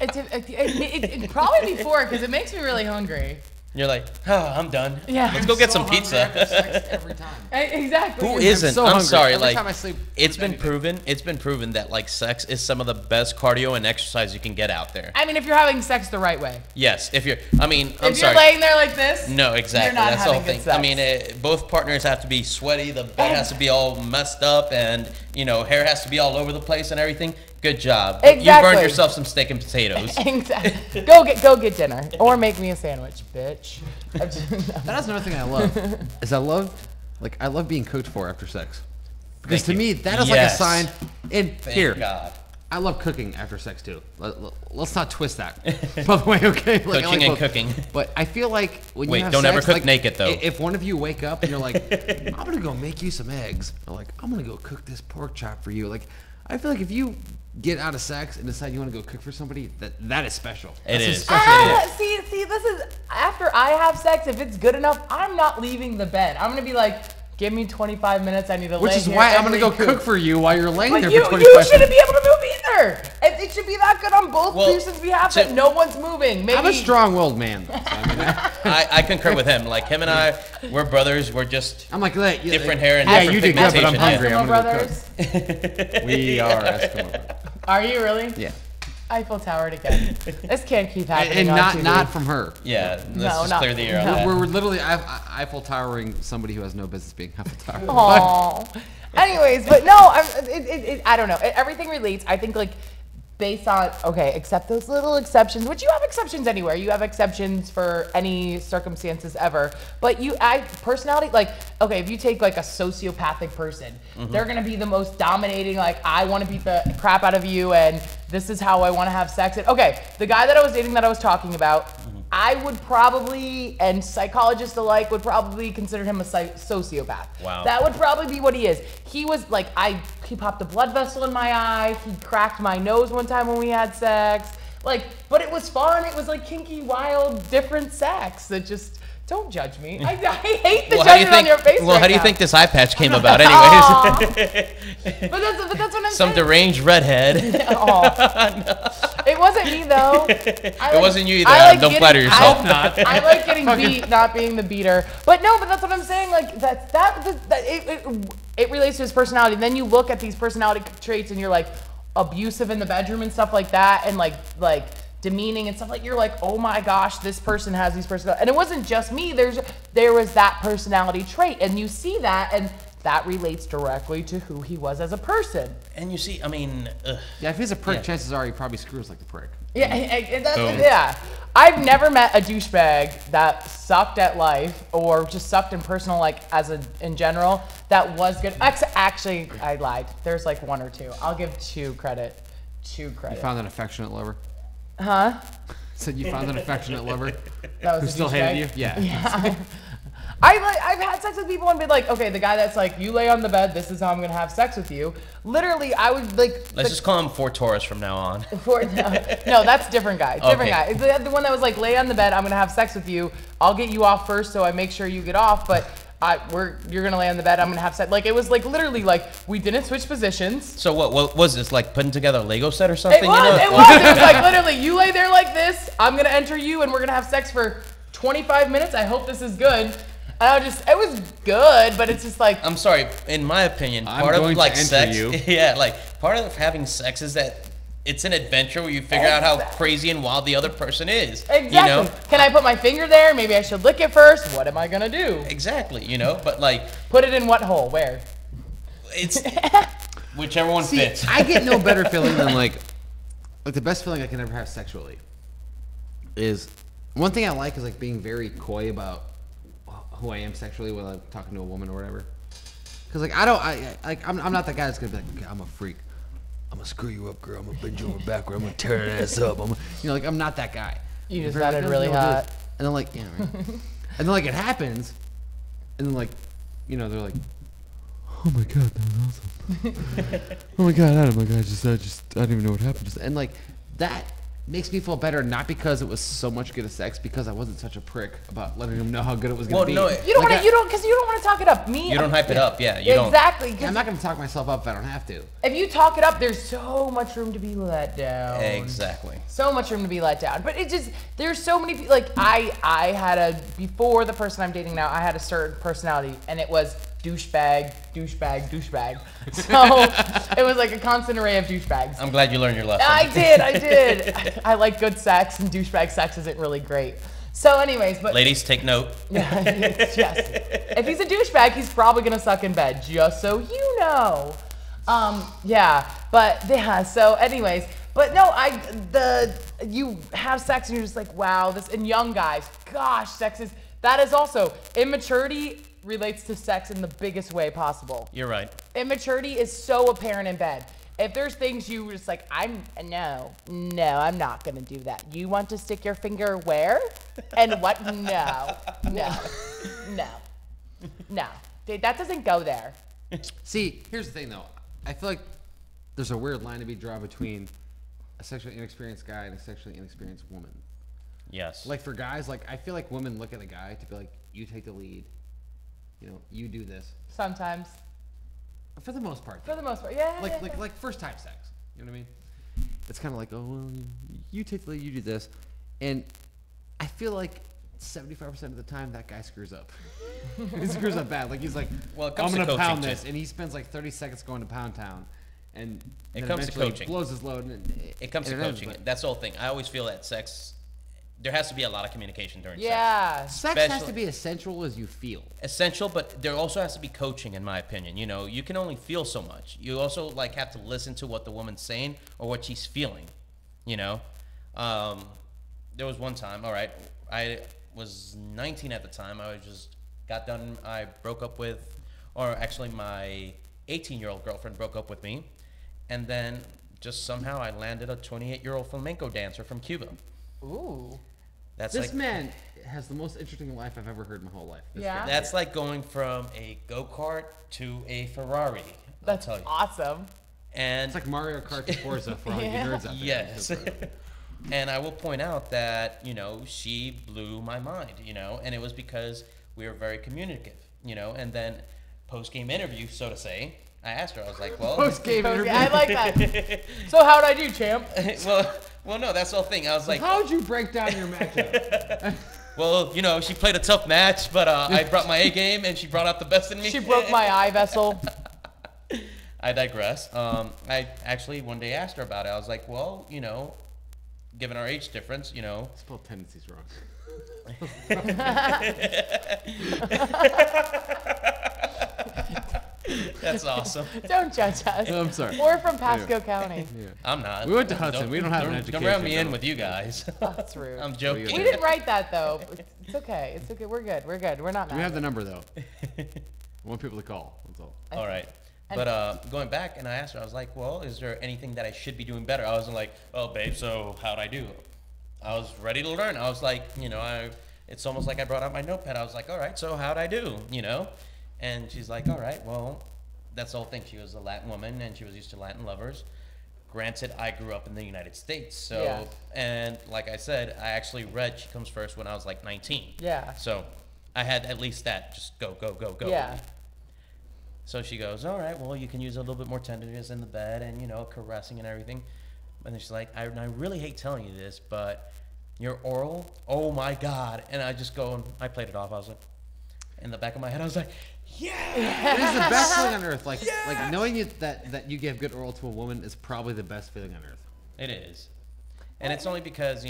it probably before, because it makes me really hungry. You're like, oh, I'm done. Yeah. Let's go get some So hungry after sex pizza. every time. Exactly. Who I'm isn't? so I'm hungry. sorry. Every Like, time I sleep, it's been anything. proven. It's been proven that like sex is some of the best cardio and exercise you can get out there. I mean, if you're having sex the right way. Yes, if you're. I mean, I'm if sorry. you're laying there like this. No, exactly. You're not That's the whole having good thing. I sex. mean, both partners have to be sweaty. The bed has to be all messed up, and you know, hair has to be all over the place and everything. Good job. You Exactly. burned yourself some steak and potatoes. Exactly. Go get dinner, or make me a sandwich, bitch. That is another thing I love. I love being cooked for after sex. Because Thank to you. me, that is Yes. like a sign. And Thank here, God. I love cooking after sex too. Let's not twist that. By the way, okay? Like, I Coaching like and both. cooking. But I feel like when Wait, you have don't sex, ever cook like, naked, though. If one of you wake up and you're like, I'm gonna go make you some eggs, or like, I'm gonna go cook this pork chop for you. Like, I feel like if you get out of sex and decide you want to go cook for somebody, that is special. It That's a is. special Ah! day. See, this is after I have sex. If it's good enough, I'm not leaving the bed. I'm gonna be like, Give me 25 minutes. I need to Which lay is here why I'm and gonna go recoup. cook for you while you're laying But there you for 25 minutes. shouldn't be able to move either. It should be that good on both Well, person's behalf to- that no one's moving. Maybe I'm a strong-willed man. So, I mean, I concur with him. Like him and I, we're brothers. We're just I'm like, different hair and yeah, different you did good, but I'm pigmentation, hungry. Eskimo I'm gonna go brothers. cook. We are Eskimo brothers. Are you really? Yeah, Eiffel Towered again. This can't keep happening. and on not TV. not from her. Yeah, let's No, just not- clear the air on no. that. We're literally Eiffel Towering somebody who has no business being Eiffel Tower. Aww. Anyways, but no, I don't know. Everything relates. I think like based on except those little exceptions, which you have exceptions anywhere. You have exceptions for any circumstances ever. But personality, like if you take like a sociopathic person, they're gonna be the most dominating. Like I want to beat the crap out of you, and this is how I want to have sex. And, the guy that I was dating that I was talking about. I would probably, and psychologists alike would probably consider him a sociopath. Wow. That would probably be what he is. He was like, he popped a blood vessel in my eye. He cracked my nose one time when we had sex. Like, but it was fun. It was like kinky, wild, different sex. That just, don't judge me. I hate the judgment on your face Well, right how do you now. think this eye patch came about, anyways? But that's what I'm Some saying. deranged redhead. Aw. It wasn't me though. It wasn't you either. Don't flatter yourself. I like getting beat, not being the beater. But that's what I'm saying. Like it relates to his personality. And then you look at these personality traits, and you're like abusive in the bedroom and stuff like that, and like demeaning and stuff like. You're like, oh my gosh, this person has these personalities. And it wasn't just me. There was that personality trait, and you see that, and that relates directly to who he was as a person. And you see, I mean, Yeah, if he's a prick, Yeah. chances are he probably screws like the prick. Yeah, Boom. yeah. I've never met a douchebag that sucked at life or just sucked in personal, like in general, that was good. Actually, I lied. There's like one or two. I'll give two credit. You found an affectionate lover. Huh? Said you found an affectionate lover That was who a still douchebag? hated you. Yeah. Yeah. I've had sex with people and been like, okay, the guy that's like, you lay on the bed, this is how I'm gonna have sex with you. Literally, I would like. let's just call him Fort Taurus from now on. No, that's different guy. Different Okay. guy. The one that was like, lay on the bed, I'm gonna have sex with you. I'll get you off first, so I make sure you get off. But you're gonna lay on the bed. I'm gonna have sex. Like it was like literally like we didn't switch positions. So what was this, like putting together a Lego set or something? It was. It was like literally, you lay there like this. I'm gonna enter you, and we're gonna have sex for 25 minutes. I hope this is good. And it was good, but it's just like. I'm sorry. In my opinion, I'm part of going to like enter sex, you. yeah, like part of having sex is that it's an adventure where you figure out how Exactly. crazy and wild the other person is. Exactly. You know? Can I put my finger there? Maybe I should lick it first. What am I gonna do? Exactly. You know, but like Put it in what hole? Where? it's whichever one See, fits. I get no better feeling than like the best feeling I can ever have sexually is one thing I like is like being very coy about who I am sexually when I'm talking to a woman or whatever. Cause like I'm not that guy that's gonna be like, okay, I'm a freak. I'm gonna screw you up, girl. I'm gonna bend you over backward. I'm gonna tear that ass up. I'm not that guy. You just Very like, sounded "No, really no, do hot. this." And then like, yeah, right. And then like it happens, and then like, they're like, oh my god, that was awesome. Oh my god, Adam, I don't even know what happened. And like that makes me feel better, not because it was so much good of sex, because I wasn't such a prick about letting him know how good it was gonna Well, be. no, You don't Like, want to. You don't because you don't want to talk it up. You don't hype it up. Yeah, you don't. Exactly. 'cause I'm not gonna talk myself up if I don't have to. if you talk it up, there's so much room to be let down. Exactly. So much room to be let down. But it just there's so many people. Like I had before the person I'm dating now, I had a certain personality, and it was douchebag, douchebag, douchebag. So it was like a constant array of douchebags. I'm glad you learned your lesson. I did. I like good sex, and douchebag sex isn't really great. So, anyways, but Ladies, take note. yes, if he's a douchebag, he's probably gonna suck in bed. Just so you know. Yeah, but yeah. So, anyways, but no, you have sex and you're just like, wow, this. And young guys, gosh, that is also immaturity relates to sex in the biggest way possible. You're right. Immaturity is so apparent in bed. If there's things you just like, no, I'm not gonna do that. You want to stick your finger where? And what? No. Dude, that doesn't go there. See, here's the thing though. I feel like there's a weird line to be drawn between a sexually inexperienced guy and a sexually inexperienced woman. Yes. Like for guys, like I feel like women look at a guy to be like, you take the lead. you do this. Sometimes. For the most part. For the most part, yeah. Like first time sex. You know what I mean? It's kind of like, oh well, you take the lead, you do this, and I feel like 75% of the time that guy screws up. He screws up bad. Like he's like, Well, it I'm comes to gonna coaching, pound too. this, and he spends like 30 seconds going to Pound Town, and It then comes to eventually coaching. blows his load. And It comes to and ends, coaching. but That's the whole thing. I always feel that sex, there has to be a lot of communication during sex. Yeah. Sex has Especially- to be as sensual as you feel. Essential, but there also has to be coaching, in my opinion. You can only feel so much. You also like have to listen to what the woman's saying or what she's feeling. There was one time. All right, I was 19 at the time. I just got done. I broke up with, or actually, my 18-year-old girlfriend broke up with me, and then just somehow I landed a 28-year-old flamenco dancer from Cuba. Ooh. That's This like man has the most interesting life I've ever heard in my whole life. This Yeah. guy. that's like going from a go-kart to a Ferrari. That's I'll tell you. awesome. And It's like Mario Kart to Forza for all you Yeah. nerds out there. yes. And I will point out that, she blew my mind, and it was because we were very communicative, and then post-game interview, so to say, I asked her, I was like, well, Post-game Okay, interview. I like that. So how'd I do, champ? well, no, that's the whole thing. I was like, How'd you break down your matchup? well, she played a tough match, but I brought my A game, and she brought out the best in me. She broke my eye vessel. I digress. I actually one day asked her about it. I was like, well, given our age difference, Spelled tendencies wrong. that's awesome. Don't judge us. I'm sorry. We're from Pasco County. Yeah. I'm not. We went to Hudson. We don't have an Don't education, round me in though. with you guys. That's rude. I'm joking. We didn't write that though. It's okay. It's okay. We're good. We're good. We're not mad. We have the number though. I want people to call. That's all. All right. But going back, and I asked her, I was like, well, is there anything that I should be doing better? I wasn't like, oh, babe, so how'd I do? I was ready to learn. I was like, it's almost like I brought out my notepad. I was like, all right, so how'd I do? And she's like, all right, well, that's the whole thing. She was a Latin woman, and she was used to Latin lovers. Granted, I grew up in the United States. So, Yeah. and like I said, I actually read She Comes First when I was like 19. Yeah. So I had at least that, just go, go, go, go. Yeah. So she goes, all right, well, you can use a little bit more tenderness in the bed and, caressing and everything. And then she's like, I really hate telling you this, but your oral, oh my God. And I just go, and I played it off. I was like, in the back of my head, I was like, yeah. It is the best feeling on earth. Like knowing that you give good oral to a woman is probably the best feeling on earth. It is. And it's only because,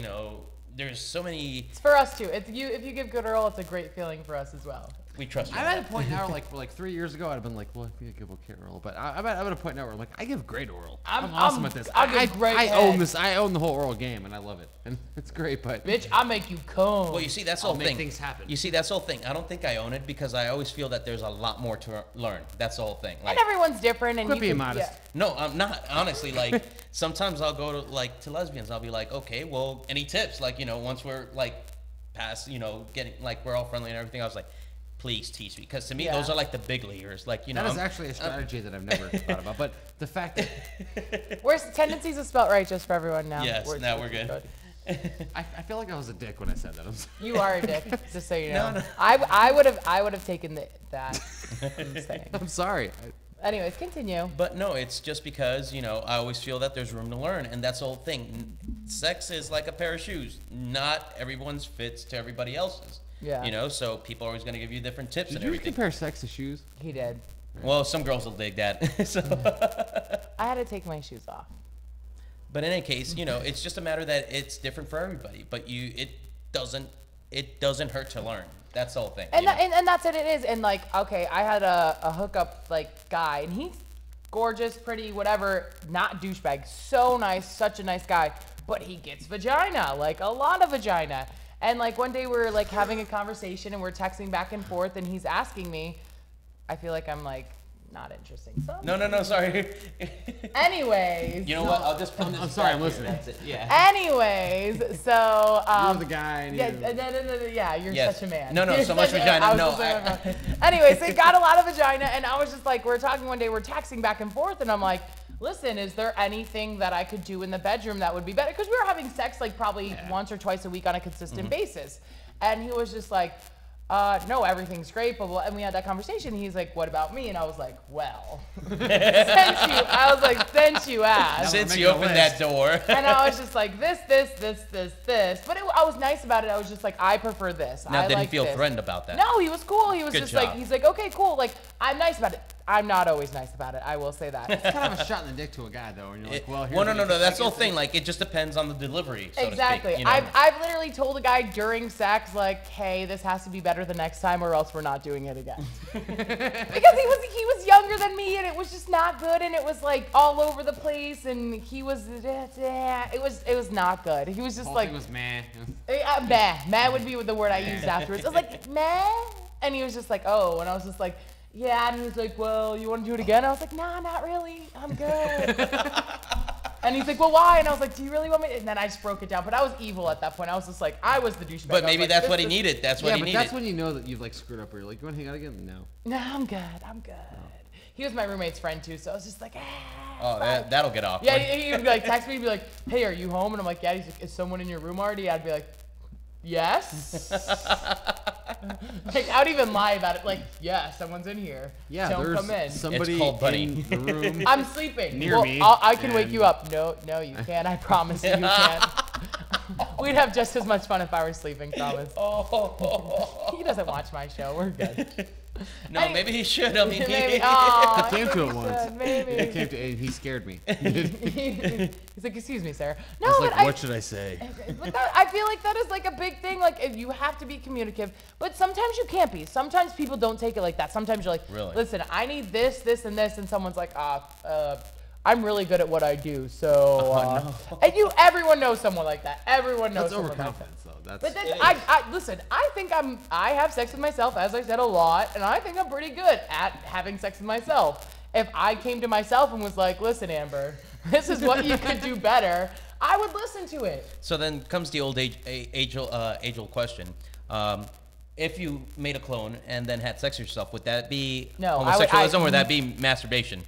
there's so many, It's for us too. If you give good oral, it's a great feeling for us as well. we trust you. I'm at a point now, like 3 years ago, I'd have been like, well, I think I give okay oral, but I'm at a point now where I'm like, I give great oral. I'm awesome at this. I'll give great I head. own this. I own the whole oral game, and I love it, and it's great. But Bitch, I make you come. Well, you see, that's the I'll whole make thing. things happen. You see, that's the whole thing. I don't think I own it because I always feel that there's a lot more to learn. That's the whole thing. Like, and everyone's different, and Quit you being can, modest. yeah. no, I'm not. Honestly, like, sometimes I'll go to lesbians. I'll be like, okay, well, any tips? Like, once we're, like, past, getting, like, we're all friendly and everything, I was like, please teach me. Because to me, Yeah. those are, like, the big leaguers. Like, that is actually a strategy that I've never thought about. But the fact that Where's tendencies is spelled right just for everyone now. Yes, now we're good. I feel like I was a dick when I said that. I'm sorry. You are a dick, just so you know. No. I would have taken that. I'm just saying. I'm sorry. Anyways, continue. But no, it's just because, I always feel that there's room to learn. And that's the whole thing. Sex is like a pair of shoes. Not everyone's fits to everybody else's. Yeah. So people are always going to give you different tips Did and you everything. compare sex to shoes? He did. Well, some girls will dig that. So, I had to take my shoes off. but in any case, it's just a matter that it's different for everybody. But it doesn't hurt to learn. That's the whole thing. And and that's what it is. And like, okay, I had a hookup like guy, and he's gorgeous, pretty, whatever, not douchebag, so nice, such a nice guy. But he gets vagina, like a lot of vagina. And like one day we were like having a conversation, and we're texting back and forth, and he's asking me. I feel like I'm like not interesting. So No, sorry. anyways. You know what? I'll just put this I'm sorry, back I'm here. listening. That's it. Yeah. Anyways, so You're the guy. And yeah, you- yeah, you're Yes. such a man. No, You're so much such a- vagina. I was No, just saying Anyways, they got a lot of vagina, and I was just like, we're talking one day, we're texting back and forth, and I'm like, listen, is there anything that I could do in the bedroom that would be better? Because we were having sex like probably once or twice a week on a consistent basis. And he was just like, no, everything's great, blah, blah. And we had that conversation. He's like, what about me? And I was like, well, since you asked. Since you opened that door. And I was just like, this. But I was nice about it. I was just like, I prefer this. Now, I did like he feel this. threatened about that? No, he was cool. He was Good just job. like, he's like, okay, cool. Like, I'm nice about it. I'm not always nice about it. I will say that. It's kind of a shot in the dick to a guy, though. And you're like, well, here's Well, no. what That's the I whole guess thing. Like, it just depends on the delivery, so Exactly. to speak. You know? I've literally told a guy during sex, like, hey, this has to be better the next time or else we're not doing it again. Because he was younger than me and it was just not good and it was like all over the place and he was it was not good. He was just Whole like thing was meh. meh would be the word I used afterwards. I was like, meh, and he was just like, oh, and I was just like, yeah, and he was like, well, you want to do it again? I was like, nah, not really, I'm good. And he's like, well, why? And I was like, do you really want me? And then I just broke it down. But I was evil at that point. I was just like, I was the douchebag. But I was maybe like, that's this what he is- needed. That's what Yeah, he but needed. that's when you know that you've like screwed up. Or you're like, you want to hang out again? No. No, I'm good. He was my roommate's friend too, so I was just like, Oh, that'll get awkward. yeah, he would be like, text me, he'd be like, hey, are you home? And I'm like, yeah. He's like, is someone in your room already? I'd be like, yes. Like, I would even lie about it. Like, yeah, someone's in here. Yeah, don't there's come in. somebody called buddy. in the room. I'm sleeping. Near well, me, I can wake and- you up. No, you can't. I promise you can't. We'd have just as much fun if I were sleeping, promise. He doesn't watch my show. We're good. No, maybe he should. I mean, Maybe. Aw, I came to it he once. should, Maybe. He came to and he scared me. He's like, excuse me, sir. No, I was but like, what should I say? But I feel like that is like a big thing. Like, if you have to be communicative, but sometimes you can't be. Sometimes people don't take it like that. Sometimes you're like, Really? listen, I need this, this, and this, and someone's like, I'm really good at what I do. So, and everyone knows someone like that. Everyone knows That's someone like that. overconfidence, though. That's But then listen. I think I have sex with myself, as I said, a lot, and I think I'm pretty good at having sex with myself. If I came to myself and was like, listen, Amber, this is what you could do better, I would listen to it. So then comes the old age-old question. If you made a clone and then had sex with yourself, would that be No, I would- homosexualism or would that be masturbation?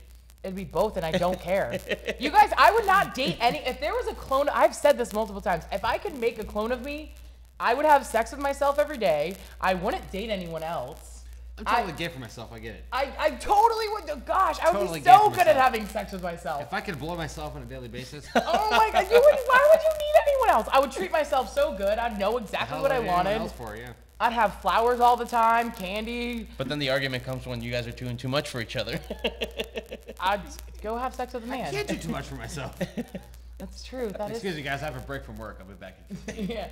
It'd be both, and I don't care. You guys, I would not date any. If there was a clone, I've said this multiple times. If I could make a clone of me, I would have sex with myself every day. I wouldn't date anyone else. I'm totally gay for myself. I get it. I totally would. Gosh, I would Totally be gay so for good at myself. having sex with myself. If I could blow myself on a daily basis, Oh my God, why would you need anyone else? I would treat myself so good. I'd know exactly what I wanted. Else for, yeah. I'd have flowers all the time, candy. But then the argument comes when you guys are doing too much for each other. I'd go have sex with a man. I can't do too much for myself. That's true. That is. Excuse me, guys. I have a break from work. I'll be back. Yeah.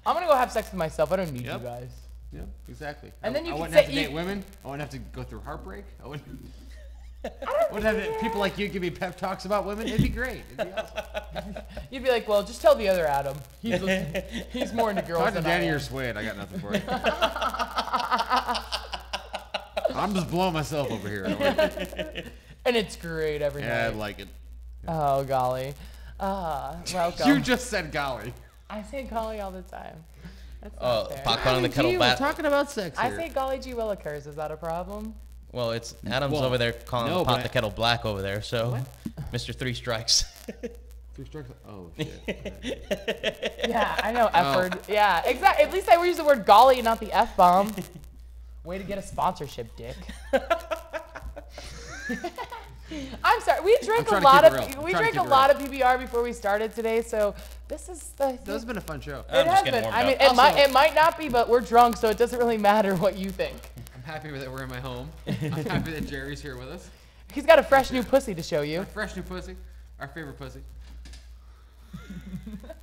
I'm gonna go have sex with myself. I don't need Yep. you guys. Yeah, exactly. And then you I can wouldn't say have to you- date women. I wouldn't have to go through heartbreak. I wouldn't. Wouldn't have people like you give me pep talks about women. It'd be great. It'd be awesome. You'd be like, well, just tell the other Adam. He's more into girls Talk to than Danny I or am. Swade. I got nothing for you. I'm just blowing myself over here. I like it. And it's great every Yeah, I night. like it. Oh golly. Welcome. You just said golly. I say golly all the time. That's Oh, not fair. popcorn on the Gee, kettle we're black. talking about sex I here. say golly gee willikers. Is that a problem? Well, it's Adam's Well, over there calling no, the pot but the kettle black over there. So, Mr. Three Strikes. 3 strikes. Oh shit. Yeah, I know. F word. Yeah, exactly. At least I use the word golly and not the F bomb. Way to get a sponsorship, dick. I'm sorry. We drank a trying to lot keep of it real. I'm we trying to drank keep a it lot of PBR before we started today, so this is the. This has been a fun show. I'm It just has getting been. warmed I mean, up. it might not be, but we're drunk, so it doesn't really matter what you think. I'm happy that we're in my home. I'm happy that Jerry's here with us. He's got a fresh new pussy to show Our you. fresh new pussy. Our favorite pussy.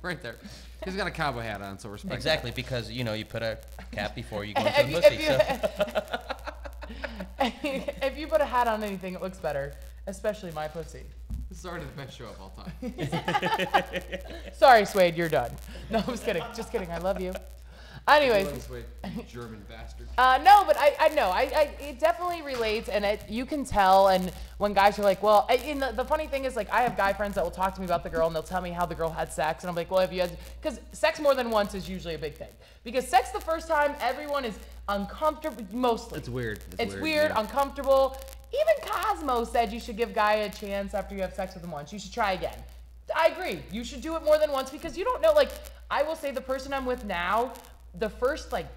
Right there. He's got a cowboy hat on, so respect. Exactly, because you know you put a cap before you go If into you, the pussy. if you put a hat on anything, it looks better, especially my pussy. This is already the best show of all time. Sorry, Swade, you're done. No, I'm just kidding. Just kidding. I love you. Anyways, You German bastard. no, but I know. It definitely relates, and you can tell. And when guys are like, well, the funny thing is, like, I have guy friends that will talk to me about the girl, and they'll tell me how the girl had sex, and I'm like, well, if you had, because sex more than once is usually a big thing. Because sex the first time, everyone is uncomfortable, mostly. It's weird. It's weird, yeah. uncomfortable. Even Cosmo said you should give guy a chance after you have sex with him once. You should try again. I agree. You should do it more than once because you don't know. Like, I will say the person I'm with now, the first like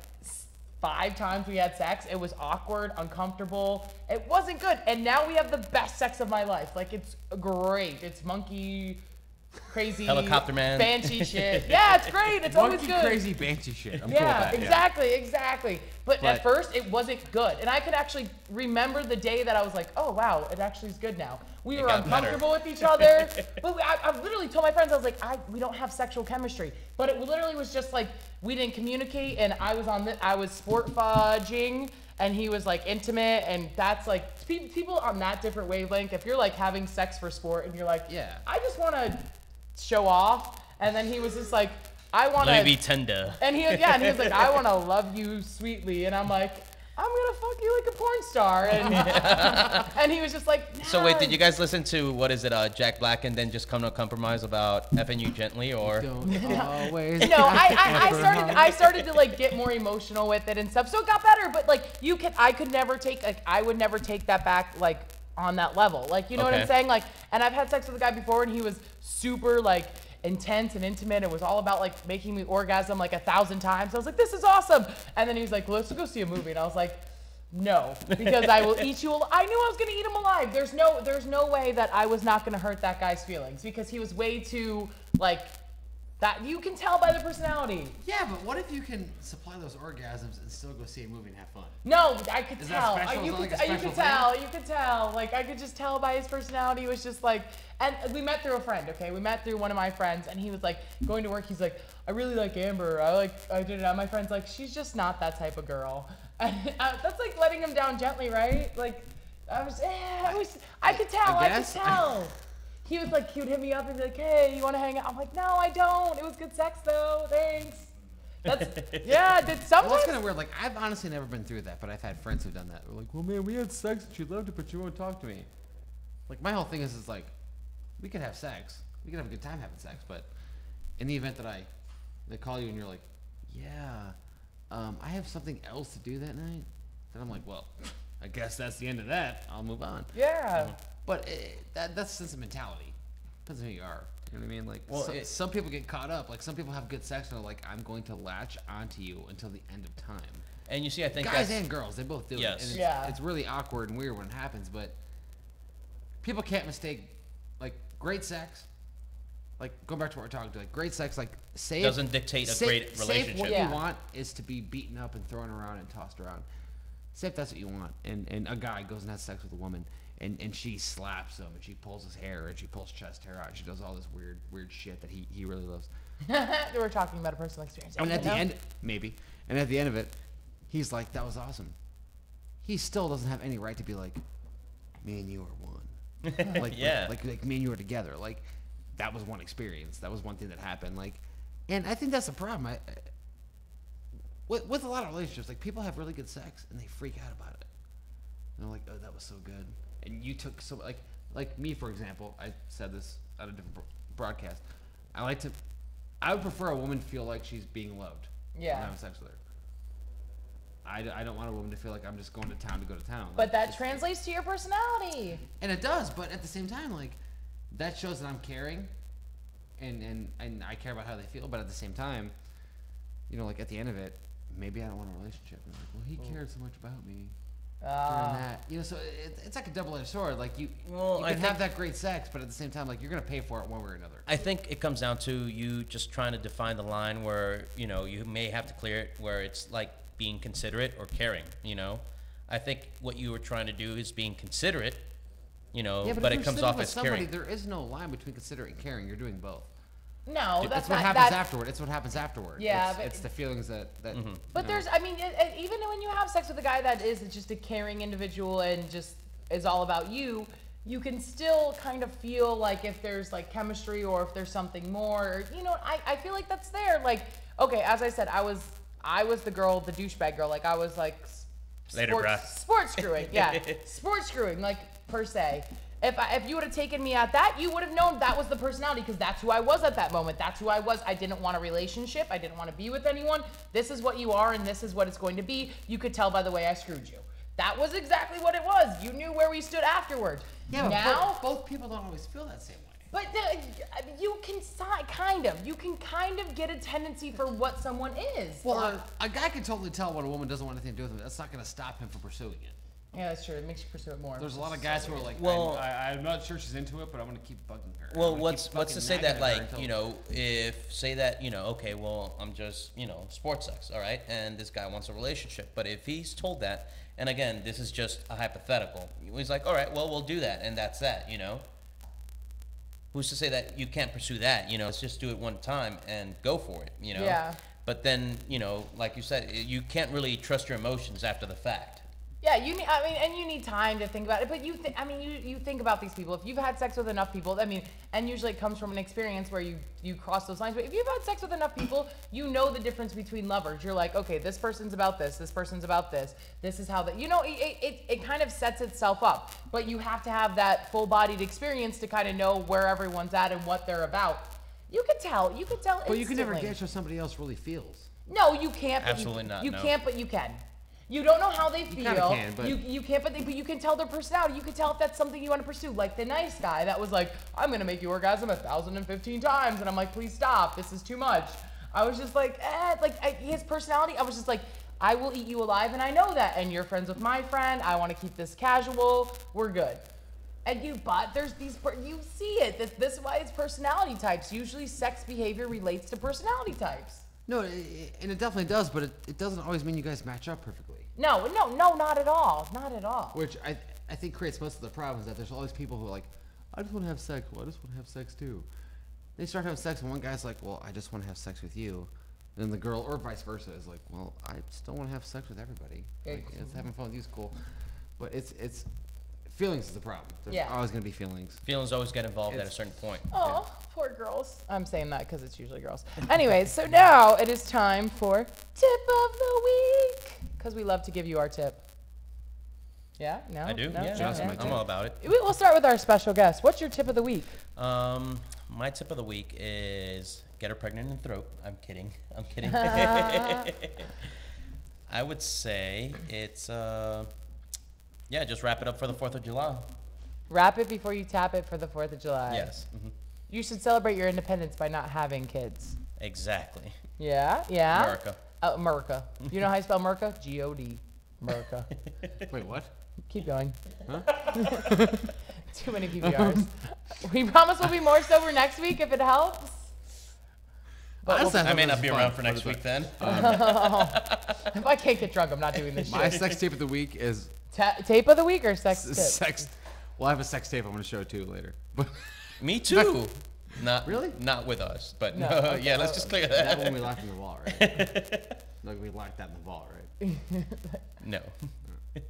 5 times we had sex. It was awkward, uncomfortable. It wasn't good. And now we have the best sex of my life. Like, it's great. It's monkey, crazy, Helicopter man. banshee shit. Yeah, it's great. It's always Monkey good. crazy banshee shit. I'm cool with Yeah, that. exactly. But But- at first, it wasn't good. And I could actually remember the day that I was like, oh, wow, it actually is good now. We were got better. uncomfortable with each other. But I literally told my friends, I was like, we don't have sexual chemistry. But it literally was just like, we didn't communicate, and I was sport fudging, and he was like intimate, and that's like, people on that different wavelength, if you're like having sex for sport, and you're like, Yeah. I just want to show off, and then he was just like, I want Let me be to, tender. and he was like, I want to love you sweetly, and I'm like, I'm gonna fuck you like a porn star, and and he was just like, nah. So wait, did you guys listen to what is it, Jack Black, and then just come to a compromise about effing you gently, or? Don't always. No, I started to like get more emotional with it and stuff, so it got better. But like I would never take that back like on that level. Like, you know what I'm Okay. saying? Like, and I've had sex with a guy before, and he was super like intense and intimate. It was all about like making me orgasm like 1,000 times. I was like, this is awesome. And then he was like, let's go see a movie. And I was like, no, because I will eat you alive. I knew I was gonna eat him alive. There's no way that I was not gonna hurt that guy's feelings, because he was way too like that. You can tell by the personality. Yeah, but what if you can supply those orgasms and still go see a movie and have fun? No, I could Is that tell. special? Is You that could, like a you special could tell. You could tell. Like, I could just tell by his personality. It was just like, and we met through a friend. Okay, we met through one of my friends, and he was like going to work. He's like, I really like Amber. I did it. And my friend's like, she's just not that type of girl. And that's like letting him down gently, right? Like, I could tell. I could guess. tell. He was like, he would hit me up and be like, hey, you want to hang out? I'm like, no, I don't. It was good sex though. Thanks. That's, yeah, did sometimes. Well, it's kind of weird. Like, I've honestly never been through that, but I've had friends who've done that. They're like, well, man, we had sex and she loved it, but she won't talk to me. Like, my whole thing is like, we could have sex. We could have a good time having sex, but in the event that they call you and you're like, yeah, I have something else to do that night, then I'm like, well, I guess that's the end of that. I'll move on. Yeah. But that's sentimentality. Depends on who you are. You know what I mean? Like, Well, some people get caught up. Like, some people have good sex and are like, I'm going to latch onto you until the end of time. And you see, I think Guys that's, and girls, they both do Yes. it. And it's, Yeah. it's really awkward and weird when it happens, but people can't mistake, like, great sex. Like, going back to what we're talking to, like, great sex, like, say doesn't dictate a great Say if relationship. what Yeah. you want is to be beaten up and thrown around and tossed around. Say if that's what you want, and a guy goes and has sex with a woman, and she slaps him, and she pulls his hair, and she pulls chest hair out, and she does all this weird shit that he really loves. They were talking about a personal experience. And at the No? end, maybe, and at the end of it, he's like, that was awesome. He still doesn't have any right to be like, me and you are one. Like, Yeah. like me and you are together. Like, that was one experience. That was one thing that happened. Like, and I think that's the problem. With a lot of relationships, like, people have really good sex and they freak out about it. And they're like, oh, that was so good. And you took so, like me, for example, I said this at a different broadcast. I would prefer a woman feel like she's being loved when Yeah. I'm having sex with her. I don't want a woman to feel like I'm just going to town to go to town. But Like, that it's- translates to your personality. and it does, but at the same time, like, that shows that I'm caring, and I care about how they feel. But at the same time, you know, like, at the end of it, maybe I don't want a relationship. And I'm like, well, he cared so much about me during that. You know, so it's like a double-edged sword. Like, you Well, I can have think- that great sex, but at the same time, like, you're gonna pay for it one way or another. I think it comes down to you just trying to define the line where, you know, you may have to clear it where it's like being considerate or caring, you know? I think what you were trying to do is being considerate, you know, Yeah, but if it you're comes sitting off with as somebody, caring. there is no line between considerate and caring. You're doing both. No, That's that's what not happens that. afterward. It's what happens afterward. Yeah, it's, but- it's the feelings that. But you know. there's, I mean, even when you have sex with a guy that is just a caring individual and just is all about you, you can still kind of feel like if there's like chemistry or if there's something more. Or, you know, I feel like that's there. Like, okay, as I said, I was the girl, the douchebag girl. Like, I was like Later, bruh. sports screwing. Yeah, sports screwing, like, per se. If you would have taken me at that, you would have known that was the personality, because that's who I was at that moment. That's who I was. I didn't want a relationship. I didn't want to be with anyone. This is what you are, and this is what it's going to be. You could tell by the way I screwed you. That was exactly what it was. You knew where we stood afterwards. Yeah, but now, both people don't always feel that same way. But you can you can kind of get a tendency for what someone is. Well, a guy can totally tell when a woman doesn't want anything to do with him. That's not going to stop him from pursuing it. Yeah, that's true. It makes you pursue it more. There's a lot of guys who are like, Well- I'm not sure she's into it, but I'm gonna keep bugging her. Well, I'm gonna what's keep what's to fucking say that, nagging at her like, until- you know, if say that, you know, okay, well, I'm just, you know, sports sex, all right, and this guy wants a relationship, but if he's told that, and again, this is just a hypothetical, he's like, all right, well, we'll do that, and that's that, you know. Who's to say that you can't pursue that? You know, let's just do it one time and go for it, you know. Yeah. But then, you know, like you said, you can't really trust your emotions after the fact. Yeah, you need. I mean, and you need time to think about it. But you think about these people. If you've had sex with enough people, I mean, and usually it comes from an experience where you cross those lines. But if you've had sex with enough people, you know the difference between lovers. You're like, okay, this person's about this person's about this. This is how that. You know, it kind of sets itself up. But you have to have that full-bodied experience to kind of know where everyone's at and what they're about. You could tell. You could tell. But you can never instantly. gauge how somebody else really feels. No, you can't. But Absolutely not, You no. can't, but you can. You don't know how they feel. kinda can, but- you can't, but you can tell their personality. You can tell if that's something you want to pursue. Like the nice guy that was like, I'm gonna make you orgasm 1,015 times, and I'm like, please stop. This is too much. I was just like, his personality. I was just like, I will eat you alive, and I know that. And you're friends with my friend. I want to keep this casual. We're good. But there's these, you see it. This is why it's personality types. Usually sex behavior relates to personality types. No, and it definitely does, but it doesn't always mean you guys match up perfectly. No, not at all. Not at all. Which I think creates most of the problem is that there's always people who are like, I just want to have sex. Well, I just want to have sex too. They start having sex, and one guy's like, well, I just want to have sex with you. Then the girl, or vice versa, is like, well, I still want to have sex with everybody. Like, it's having fun with you is cool. But it's feelings is the problem. There's Yeah. always going to be feelings. Feelings always get involved at a It's- certain point. Oh, poor girls. I'm saying that because it's usually girls. Anyways, so now it is time for tip of the week because we love to give you our tip. Yeah? No? I do, No? yeah, No? Johnson, No? I'm all about it. We'll start with our special guest. What's your tip of the week? My tip of the week is get her pregnant in the throat. I'm kidding. I'm kidding. I would say it's just wrap it up for the 4th of July. Wrap it before you tap it for the 4th of July. Yes. You should celebrate your independence by not having kids. Exactly. Yeah? Yeah? America. America. You know how you spell America? G-O-D. America. Wait, what? Keep going. Too many PBRs. We promise we'll be more sober next week if it helps. But Honestly, I may thought not this be was around fun. for What next is week that? then. if I can't get drunk, I'm not doing this My shit. sex tape of the week is Tape of the week or sex tip? sex. Well, I have a sex tape I'm going to show too later. But Me too. Not Really? Not with us, but No, no, okay. yeah. Let's just clear that that. when we locked in the vault, right? Like we locked that in the vault, right? No.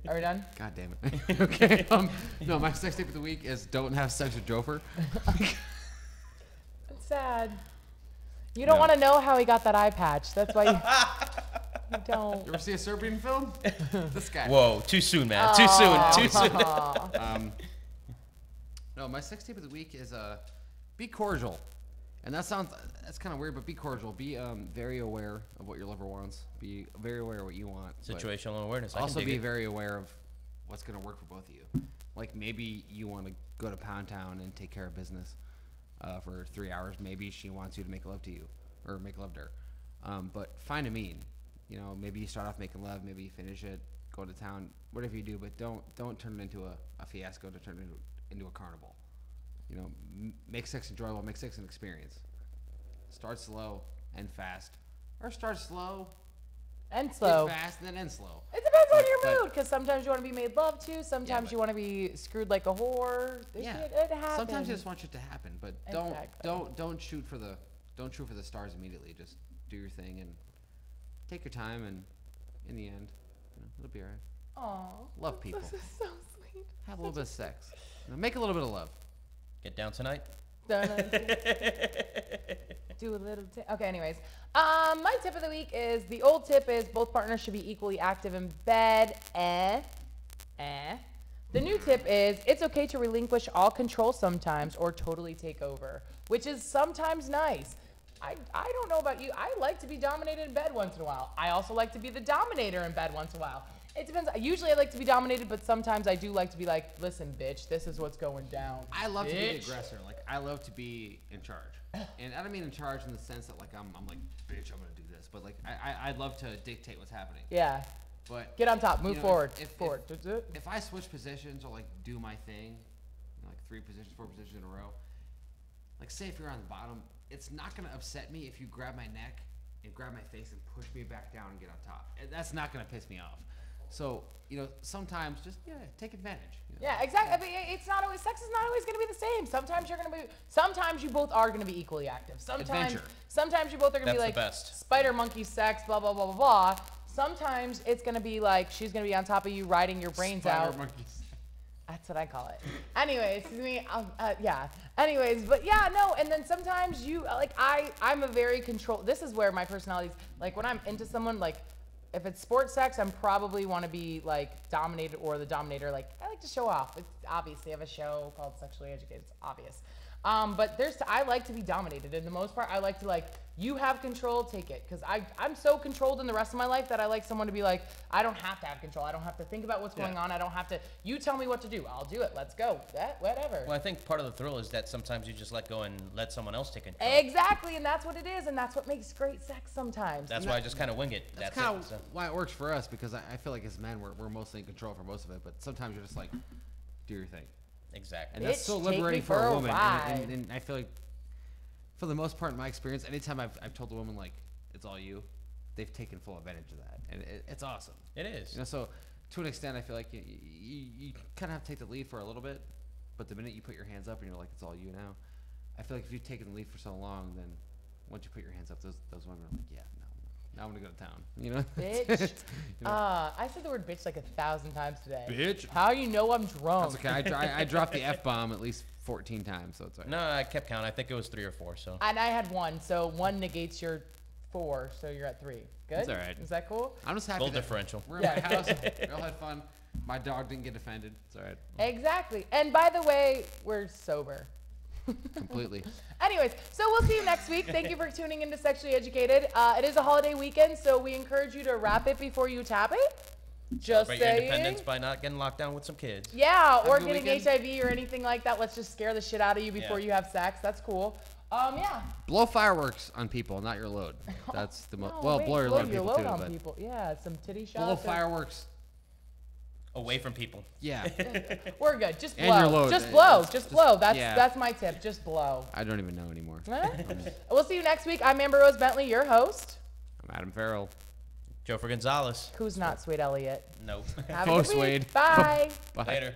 Are we done? God damn it. Okay. No, my sex tape of the week is don't have sex with Jofer. It's sad. You don't No. want to know how he got that eye patch. That's why you don't. You ever see a Serbian film? This guy. Whoa, too soon, man. Too soon. Too soon. Aw. No, my sex tape of the week is be cordial. And that's kind of weird, but be cordial. Be very aware of what your lover wants. Be very aware of what you want. but Situational awareness. I Also can dig be it. very aware of what's going to work for both of you. Like maybe you want to go to Pound Town and take care of business for 3 hours. Maybe she wants you to make love to you or make love to her. But find a mean. You know, maybe you start off making love. Maybe you finish it. Go to town. Whatever you do, but don't turn it into a fiasco. To turn it into a carnival. You know, make sex enjoyable. Make sex an experience. Start slow, end fast, or start slow, And get slow. fast, and then end slow. It depends on But- your but- mood, because sometimes you want to be made love to, sometimes but- you want to be screwed like a whore. Yeah. It happens. Sometimes you just want shit to happen, but Exactly. don't shoot for the stars immediately. Just do your thing and take your time, and in the end, it'll be alright. Aw, Love people. this is so sweet. Have a little bit of sex. Make a little bit of love. Get down tonight. Do a little tip. Okay, anyways. My tip of the week is the old tip is both partners should be equally active in bed. The new tip is it's okay to relinquish all control sometimes or totally take over, which is sometimes nice. I don't know about you. I like to be dominated in bed once in a while. I also like to be the dominator in bed once in a while. It depends. Usually I like to be dominated, but sometimes I do like to be like, listen, bitch, this is what's going down. I love to be the bitch." aggressor. Like I love to be in charge, and I don't mean in charge in the sense that like I'm like, bitch, I'm gonna do this, but like I'd love to dictate what's happening. Yeah. But Get on top. Move you know, forward. if- forward. if I switch positions or like do my thing, like 3 positions, 4 positions in a row, like say if you're on the bottom, it's not gonna upset me if you grab my neck and grab my face and push me back down and get on top. And that's not gonna piss me off. So sometimes just take advantage. Yeah, exactly. I mean, it's not always, sex is not always going to be the same. Sometimes you both are going to be equally active. Adventure. Sometimes you both are going to be That's like the best. spider monkey sex, blah blah blah blah blah. Sometimes it's going to be like she's going to be on top of you, riding your brains out. monkeys. That's what I call it. Anyways, yeah. Anyways, but yeah, no. And then sometimes you like I'm a very control. This is where my personality is. Like when I'm into someone, like if it's sports sex, I'm probably want to be like dominated or the dominator. Like I like to show off. It's obviously I have a show called Sexually Educated. It's obvious. But I like to be dominated. And the most part, I like to like, you have control, take it. Because I'm so controlled in the rest of my life that I like someone to be like, I don't have to have control. I don't have to think about what's going on. I don't have to, you tell me what to do. I'll do it. Let's go. Whatever. Well, I think part of the thrill is that sometimes you just let go and let someone else take control. Exactly. And that's what it is. And that's what makes great sex sometimes. That's why I just kind of wing it. That's kind of why it works for us, because I feel like as men we're mostly in control for most of it, but sometimes you're just like, do your thing. Exactly. And that's Bitch, so take me liberating for for a a woman. ride. And I feel like, for the most part, in my experience, anytime I've told a woman like it's all you, they've taken full advantage of that, and it's awesome. It is. So to an extent, I feel like you kind of have to take the lead for a little bit, but the minute you put your hands up and you're like it's all you now, I feel like if you've taken the lead for so long, then once you put your hands up, those women are like, yeah, no. Now I'm gonna go to town, Bitch. You know? I said the word bitch like 1,000 times today. Bitch. How you know I'm drunk? That's okay. I dropped the F-bomb at least 14 times, so it's all right. No, I kept count. I think it was 3 or 4. So And I had 1, so 1 negates your 4, so you're at 3. Good? That's all right. Is that cool? I'm just happy full that differential. we're in my house. We all had fun. My dog didn't get offended. It's all right. Exactly. And by the way, we're sober. Completely. Anyways, so we'll see you next week. Thank you for tuning into Sexually Educated. It is a holiday weekend, so we encourage you to wrap it before you tap it. Just Celebrate your saying. independence by not getting locked down with some kids. Yeah, or a good getting weekend. HIV or anything like that. Let's just scare the shit out of you before Yeah. you have sex. That's cool. Yeah. Blow fireworks on people, not your load. That's the most. No, Well, wait, blow your load on people load too, on but people. Yeah, some titty shots. blow or- fireworks. Away from people. Yeah. We're good. Just blow. And your load. Just blow. Just- Just blow. That's yeah. that's my tip. Just blow. I don't even know anymore. We'll see you next week. I'm Amber Rose Bentley, your host. I'm Adam Farrell. Joe for Gonzalez. Who's not Sweet Elliott? Nope. Have a Post good week. Wade. Bye. Bye. Later.